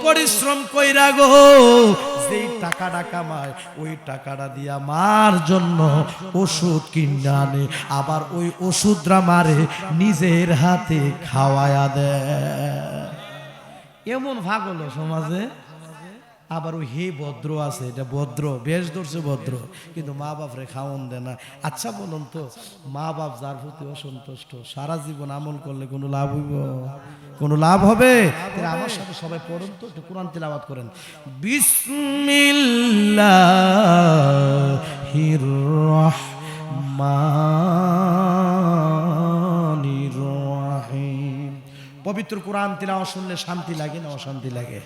পরিশ্রম কইরা গো, যেই টাকাটা কামায় ওই টাকাটা দিয়া মার জন্য ওষুধ কিনে আনে, আবার ওই ওষুধরা মারে নিজের হাতে খাওয়ায়া দেয়। এমন ভাগ হলো সমাজে। আবার ওই হে ভদ্র আছে, এটা ভদ্র বেশ ধরছে ভদ্র, কিন্তু মা বাপরে খাওয়ান দেয় না। আচ্ছা বলুন তো, মা বাপ যার প্রতি অসন্তুষ্ট, সারা জীবন আমল করলে কোনো লাভ হইব? কোনো লাভ হবে? আমার সাথে সবাই পড়ুন তো, একটু কোরআন তিলাওয়াত করেন। বিসমিল্লাহির রহমানির রহিম। পবিত্র কোরআন তিলাওয়াত শুনলে শান্তি লাগে না অশান্তি লাগে?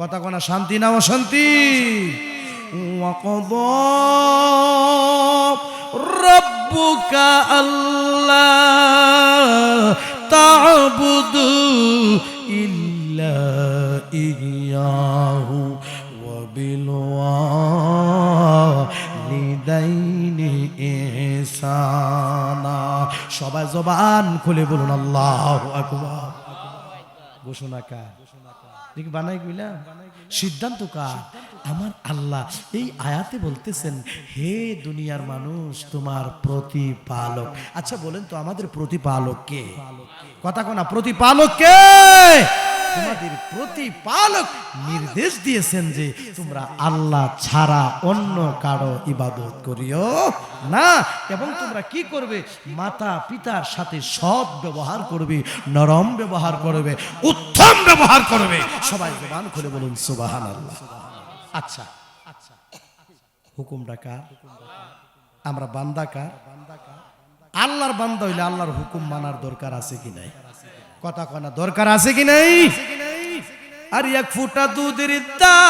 কথা কোনা শান্তি না অশান্তি? ওয়াকাযা রাব্বুকা আল্লা তা'বুদু ইল্লা ইয়্যাহু ওয়া বিল ওয়ালিদাইনি ইহসানা। সবাই জবান খুলে বলুন আল্লাহু আকবার। ঘোষণা কার? দেখি বানাই কইলাম, সিদ্ধান্ত কার? আমার আল্লাহ। এই আয়াতে বলতেছেন, হে দুনিয়ার মানুষ, তোমার প্রতিপালক। আচ্ছা বলেন তো, আমাদের প্রতিপালক কে? কথা কোনা, প্রতিপালক কে? তোমাদের প্রতিপালক নির্দেশ দিয়েছেন যে তোমরা আল্লাহ ছাড়া অন্য কারো ইবাদত করিও না, এবং তোমরা কি করবে? মাতা পিতার সাথে সৎ ব্যবহার করবে, নরম ব্যবহার করবে, উত্তম ব্যবহার করবে। সবাই জবান খুলে বলুন সুবহানাল্লাহ। আচ্ছা, হুকুমটা কার? আমরা বান্দা কার? আল্লাহর বান্দা হইলে আল্লাহর হুকুম মানার দরকার আছে কি নাই? কথা কনা দরকার আছে কি নাই? আর এক ফুটা দুধের দাম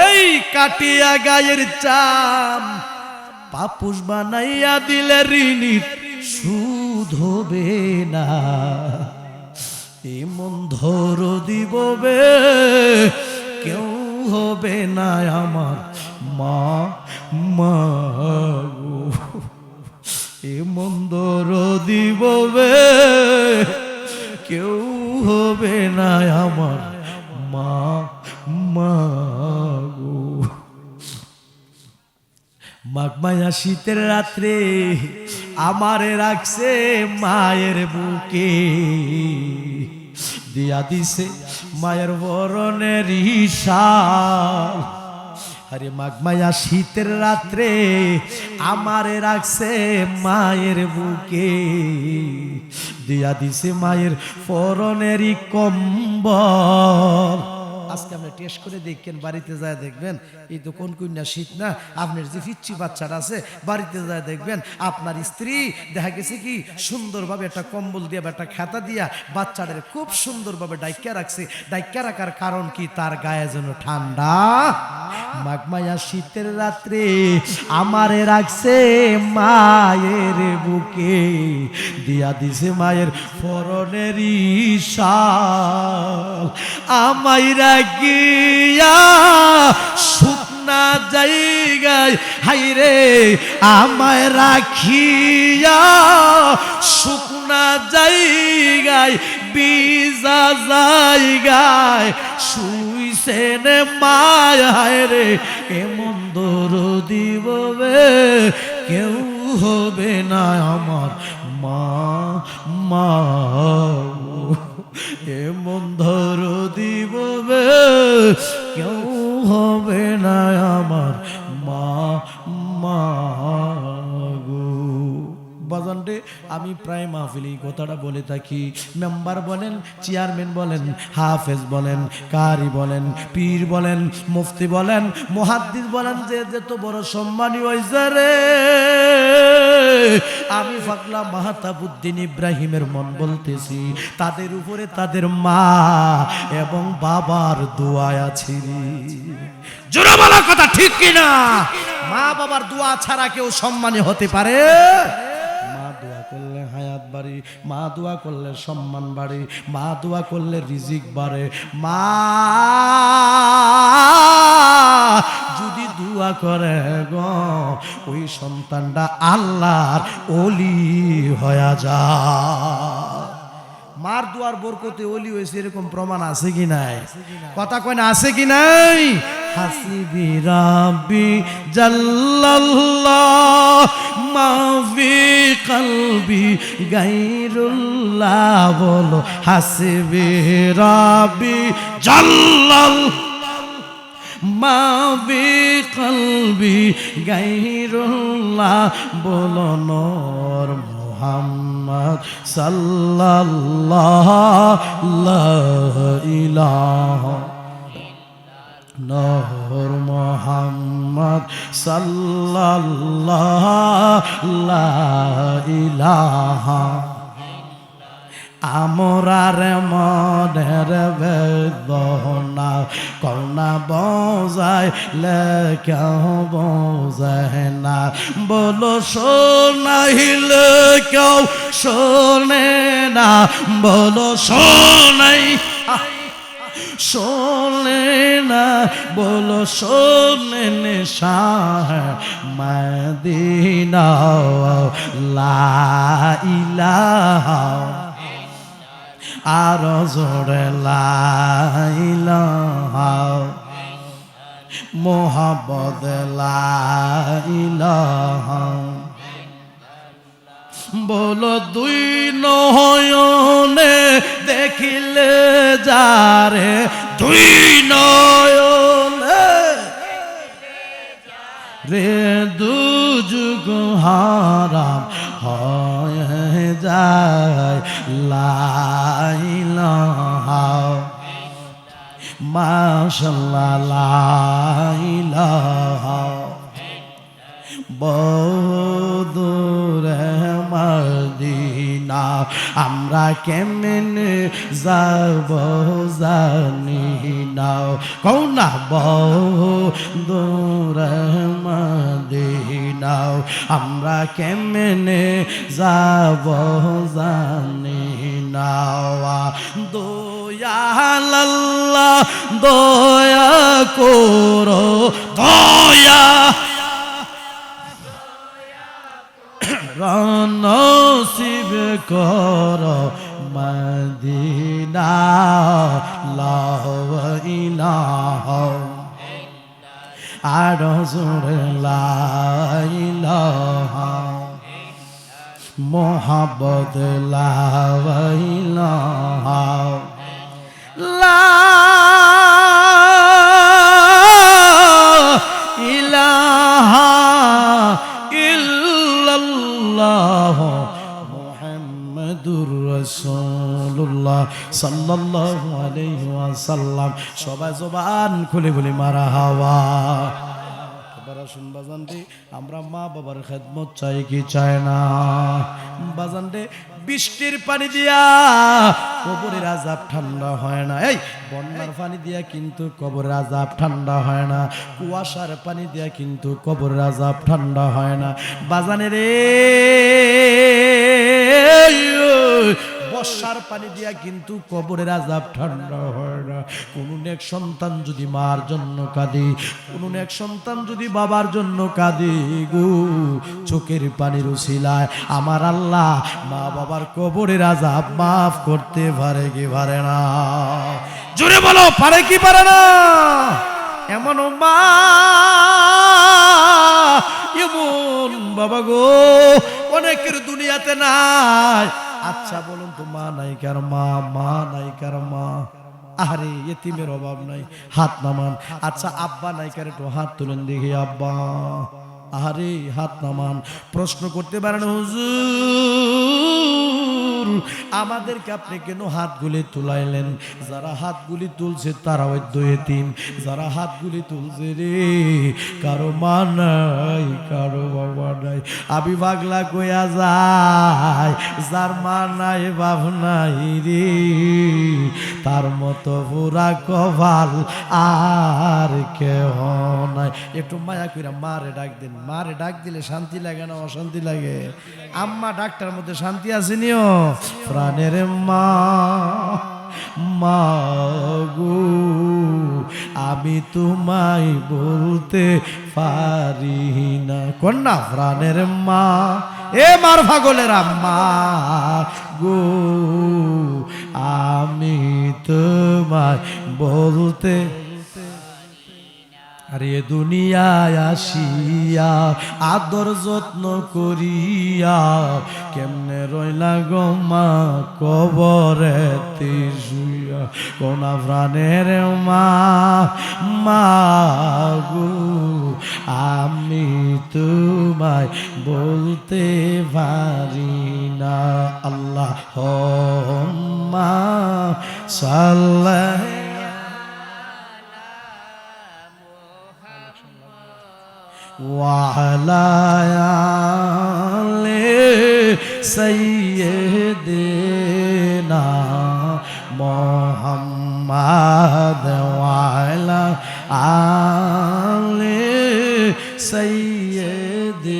এই কাটিয়া গায়ের চাম, পাপুস বানাইয়া দিলে ঋণীর সুদ হবে না। এমন ধর দিব বে কেউ হবে না আমার মা মা। এমন ধর দিব বে কেউ হবে না আমার মা মা। মাঘ মায়া শীতের রাত্রে আমারে রাখছে মায়ের বুকে, দিয়া দিছে মায়ের বরণের হিসাব। আরে মাঘ মায়া শীতের রাত্রে আমারে রাখছে মায়ের বুকে, দিয়া দিছে মায়ের পরনেরই কম্বল। আজকে আমরা টেস্ট করে দেখেন, বাড়িতে যায় দেখবেন, এই তো কোন কন্যা শীত না, আপনার যে পিচ্চি বাচ্চারা আছে বাড়িতে যায় দেখবেন, আপনার স্ত্রী দেখা গেছে কি সুন্দরভাবে একটা কম্বল দিয়া একটা খাতা দিয়া বাচ্চাদের খুব সুন্দরভাবে ডাইকা রাখছে। ডাইকা রাখার কারণ কি? তার গায়ে যেন ঠান্ডা। মাঘ মায়া শীতের রাত্রে আমারে রাখছে মায়ের বুকে, দিয়া দিছে মায়ের পরনেরই শাল। আমায় রাখিয়া শুকনা জায়গায়, হাইরে আমায় রাখিয়া শুকনা জায়গায়, বিজা জায়গায় শুইছেন মায় রে। এমন দরদি ববে কেউ হবে না আমার মা মা। এমন দরদি ববে কেউ হবে না আমার মা মা গো। বাজানরে আমি প্রায় মাহফিলে কথাটা বলে থাকি। মেম্বার বলেন, চেয়ারম্যান বলেন, হাফেজ বলেন, কারি বলেন, পীর বলেন, মুফতি বলেন, মুহাদ্দিস বলেন, যে যত বড় সম্মানী হয়েছে রে, আমি পাগলা মাহতাবউদ্দিন ইব্রাহিমের মন বলতেছি, তাদের উপরে তাদের মা এবং বাবার দোয়া আছে। জোরে বলা কথা ঠিক কিনা? মা বাবার দোয়া ছাড়া কেউ সম্মানী হতে পারে? মা দোয়া করলে হায়াত বাড়ে, মা দোয়া করলে সম্মান বাড়ে, মা দোয়া করলে রিজিক বাড়ে। মা যদি দোয়া করে গো ওই সন্তানটা আল্লাহর ওলি হয়ে যায়। মার দুয়ার বরকতে ওলি হয়েছে এরকম প্রমাণ আছে কি নাই? কথা কয় না, আছে কি নাই? হাসিবি রাব্বি জাল্লাল্লাহ মা ফি কলবি গায়রুল্লাহ, বলো হাসিবি রাব্বি জাল্লাল্লাহ মা ফি কলবি গায়রুল্লাহ, বলো নূর মুহাম্মদ সাল্লাল্লাহু লা ইলাহা, নূর মুহাম্মদ সাল্লাল্লাহু লা ইলাহা। আমরার মনের বেদনা কন্যা বোঝায় কেউ বোঝে না, বলো শোনাইলে কেউ শোনে না, বলো শোনাই শোনে না, বলো শোনেন শাহ মদিনা লা ইলাহা, আর জোরে লা ইলাহা মোহাম্মদ লা ইলাহা। বলো দুই নয়নে দেখিলে যারে, দুই নয়নে রে দুযুগ হারাম হয়ে যায় লা ইলাহা মাশাআল্লাহ লা ইলাহা। বদরে মদিনা আমরা কেমনে যাব জানি না, কও না বদরে মদিনা আমরা কেমনে যাব জানি না। দয়াল আল্লাহ দয়া করো, দয়া নসিব করো মদিনা লা ইলাহা, আর জোরে লা ইলাহা মোহাম্মদ লা ইলাহা লা ইলাহা ইল্লাল্লাহ মুহাম্মাদুর রাসূলুল্লাহ সাল্লাল্লাহু আলাইহি ওয়াসাল্লাম। সবাই জবান খুলে বলি মারহাবা। আসুন বাজান রে, আমরা মা বাবার খেদমত চাই কি চাই না? বাজান রে, বৃষ্টির পানি দিয়া কবরের আযাব ঠান্ডা হয় না, এই বন্যার পানি দিয়া কিন্তু কবরের আযাব ঠান্ডা হয় না, কুয়াশার পানি দিয়া কিন্তু কবরের আযাব ঠান্ডা হয় না। বাজানে রে বর্ষার পানি দিয়া কিন্তু কবরের আযাব ঠান্ডা হয় না। কোন নেক সন্তান যদি মার জন্য কাঁদে, কোন নেক সন্তান যদি বাবার জন্য কাঁদে গো, চোখের পানির উসিলায় আমার আল্লাহ মা বাবার কবরের আযাব মাফ করতে পারে কি পারে না? জোরে বলো, পারে কি পারে না? এমন মা এমন বাবা গো অনেকের দুনিয়াতে নাই। আচ্ছা বলুন তো, মা নাই কার মা, মা নাই কার মা? আরে এতিমের অভাব নাই, হাত নামান। আচ্ছা আব্বা নাই কার, একটু হাত তুলেন দেখি আব্বা। আরে হাত নামান। প্রশ্ন করতে পারেন হুজুর আমাদেরকে আপনি কেন হাতগুলি তুলাইলেন? যারা হাতগুলি তুলছে তারা বৈধ এতিম, যারা হাতগুলি তুলছে রে কারো মা নাই, কারো বাবা নাই। আমি পাগলা কইয়া যায়, যার মা নাই বাপ নাই রে, তার মতো পুরা কপাল আর কেহ নাই। একটু মায়া কইরা মারে ডাক দিন। মারে ডাক দিলে শান্তি লাগে না অশান্তি লাগে? আম্মা ডাকটার মধ্যে শান্তি আছে নিও। প্রাণের মা, মা গো আমি তোমায় বলতে পারি না। কন্যা প্রাণের মা, এ মার পাগলের আম্মা গো আমি তোমায় বলতে, আরে দুনিয়ায় আসিয়া আদর যত্ন করিয়া কেমনে রইলা গো মা কবরেতে শুইয়া। কোনা প্রাণের মা, মা গো আমি তোমায় বলতে পারি না। আল্লাহুম্মা সাল্লি وعلى آل سيدنا محمد وعلى آل سيدنا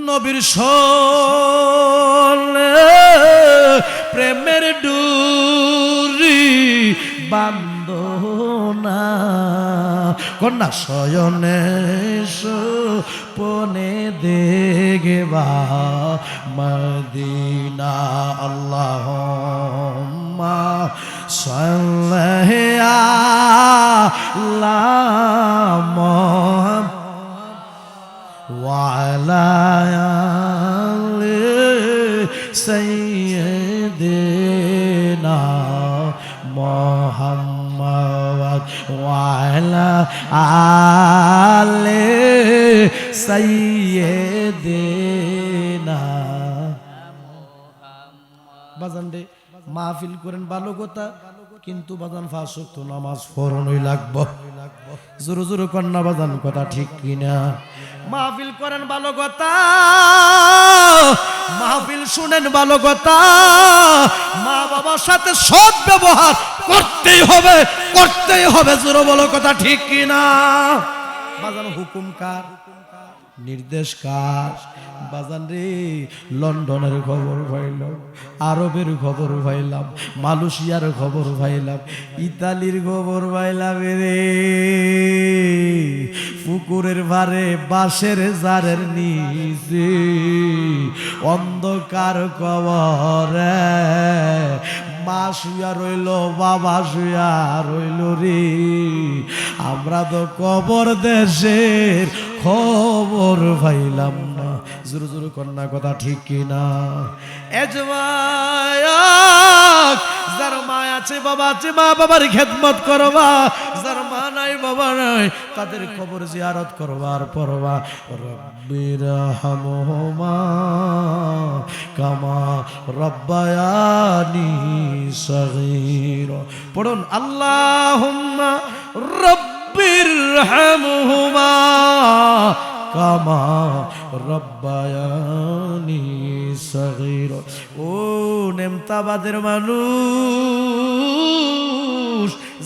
নবীর শোনে প্রেমের ডুরি বান্দনা কন্যা শয়নে সোপনে দেখবা মদিনা। আল্লাহুম্মা সাল্লি আলা মুহাম্মাদ وعلى آل سيدنا محمد وعلى آل سيدنا বাজান রে মাহফিল করেন ভালো কথা, কিন্তু বাজান 5 ওয়াক্ত নামাজ পড়নই লাগবে। জোরে জোরে কন্যা বাজান কথা ঠিক কিনা? মাহফিল করেন ভালো কথা, মাহফিল শুনেন ভালো কথা, মা বাবার সাথে সৎ ব্যবহার করতেই হবে, করতেই হবে। জোরে বলো কথা ঠিক কিনা? বাজান হুকুম কার? নির্দেশ কার? বাজান রে লন্ডনের খবর পাইলাম, আরবের খবর পাইলাম, মালয়েশিয়ার খবর পাইলাম, ইতালির খবর পাইলাম রে। পুকুরের ভারে বাঁশের জারের নিচে অন্ধকার কবরে মা শুয়া রইল, বাবা শুয়া রইল রে। আমরা তো কবর দেশের খবর পাইলাম না। জোরে জোরে কন্যা কথা ঠিক কিনা? যার মা আছে বাবা আছে, মা বাবার খেদমত করবা। যার মা নাই বাবা নাই তাদের কবর জিয়ারত করবার পরবা। রব্বির হামহুমা কামা রব্বায়ানি সগীরা। পড়ুন আল্লাহুম্মা রব্বির হামহুমা কামা রব্বায়ানি সগীরা। ও নেমতাবাদের মানুষ,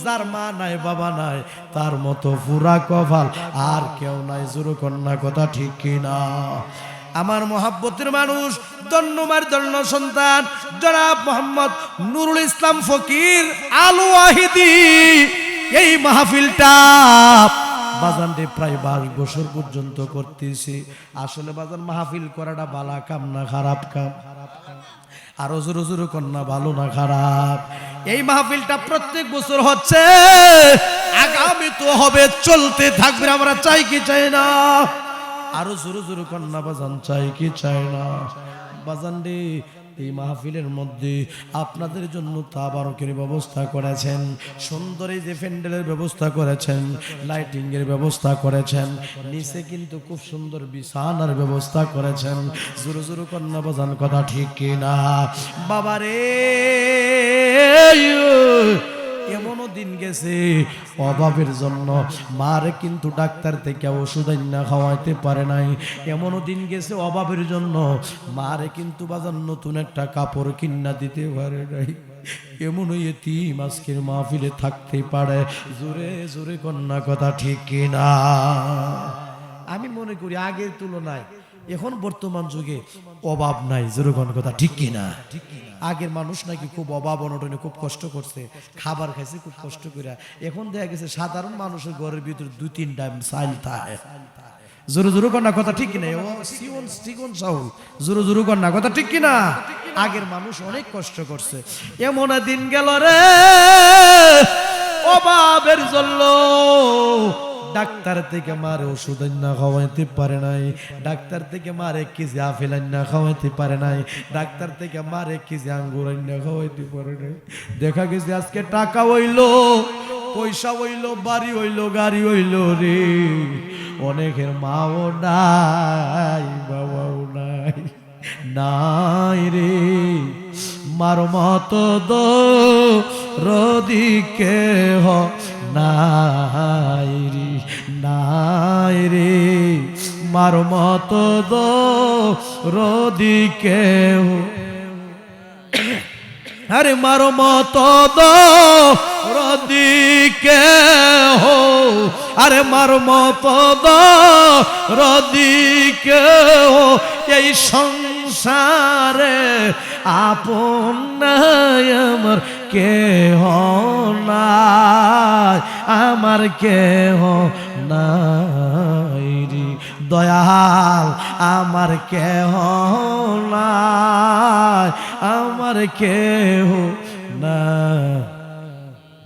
যার মা নাই বাবা নাই তার মতো পুরা কপাল আর কেউ নাই। জোরে কন্যা কথা ঠিক কিনা? আমার মহাব্বতের মানুষ, ধন্যবাদ ধন্য সন্তান জনাব মোহাম্মদ নুরুল ইসলাম ফকির আল ওয়াহিদি এই মাহফিলটা বাজান রে প্রায় 22 বছর পর্যন্ত করতেছি। আসলে বাজান মাহফিল করাটা ভালো কাম না খারাপ কাম? আরো জোরে জোরে কন্যা ভালো না খারাপ? এই মাহফিলটা প্রত্যেক বছর হচ্ছে, আগামী তো হবে, চলতে থাকবে। আমরা চাই কি চাই না? আরো জোরে জোরে কন্যা বাজান চাই কি চাই না? বাজান রে এই মাহফিলের মধ্যে আপনাদের জন্য তাবারকের ব্যবস্থা করেছেন, সুন্দর এই যে প্যান্ডেলের ব্যবস্থা করেছেন, লাইটিং এর ব্যবস্থা করেছেন, নিচে কিন্তু খুব সুন্দর বিছানার ব্যবস্থা করেছেন। জোরে জোরে কন্যা বাজান কথা ঠিক কিনা? বাবারে এমনও দিন গেছে অভাবের জন্য মারে কিন্তু ডাক্তার থেকে ওষুধ না খাওয়াইতে পারে নাই। এমনও দিন গেছে অভাবের জন্য মারে কিন্তু বাজার নতুন একটা কাপড় কিনা দিতে পারে নাই। এমনও এতিম আজকের মাহফিলে থাকতে পারে। জোরে জোরে কন্যা কথা ঠিক কিনা? আমি মনে করি আগের তুলনায় এখন বর্তমান যুগে অভাব নাই। জোরে কথা ঠিক কিনা? আগের মানুষ নাকি খুব অভাব অনটনে খুব কষ্ট করছে, খাবার খাইছে খুব কষ্ট করে। এখন দেখা গেছে সাধারণ মানুষের ঘরের ভিতর 2-3 টাইম চাল থাকে। জোরে জোরে কন্যা কথা ঠিক কিনা? জোরে জোরে কন্যা কথা ঠিক কিনা? আগের মানুষ অনেক কষ্ট করছে। এমন দিন গেল রে অভাবের জন্য ডাক্তার থেকে মারে ওষুধ না খাওয়াইতে পারে নাই, ডাক্তার থেকে মারে কেজি আপেল না খাওয়াইতে পারে নাই, ডাক্তার থেকে মারে কেজি আঙ্গুর না খাওয়াইতে পারে নাই। দেখা গেছে আজকে টাকা হইলো, পয়সা হইলো, বাড়ি হইলো, গাড়ি হইলো রে, অনেকের মাও নাই, বাবাও নাই, নাই রে মার মতো দো রদিকে হ নাই রে, নাই রে মার মতো দো রদিকে হো, আরে মার মতো দো রদিকে হো, আরে মার মতো দো রদিকে হো। এই সংসারে আপন নাই আমার কেহ নাই, আমার কেহ নাই রে দয়াল, আমার কেহ নাই, আমার কেহ নাই।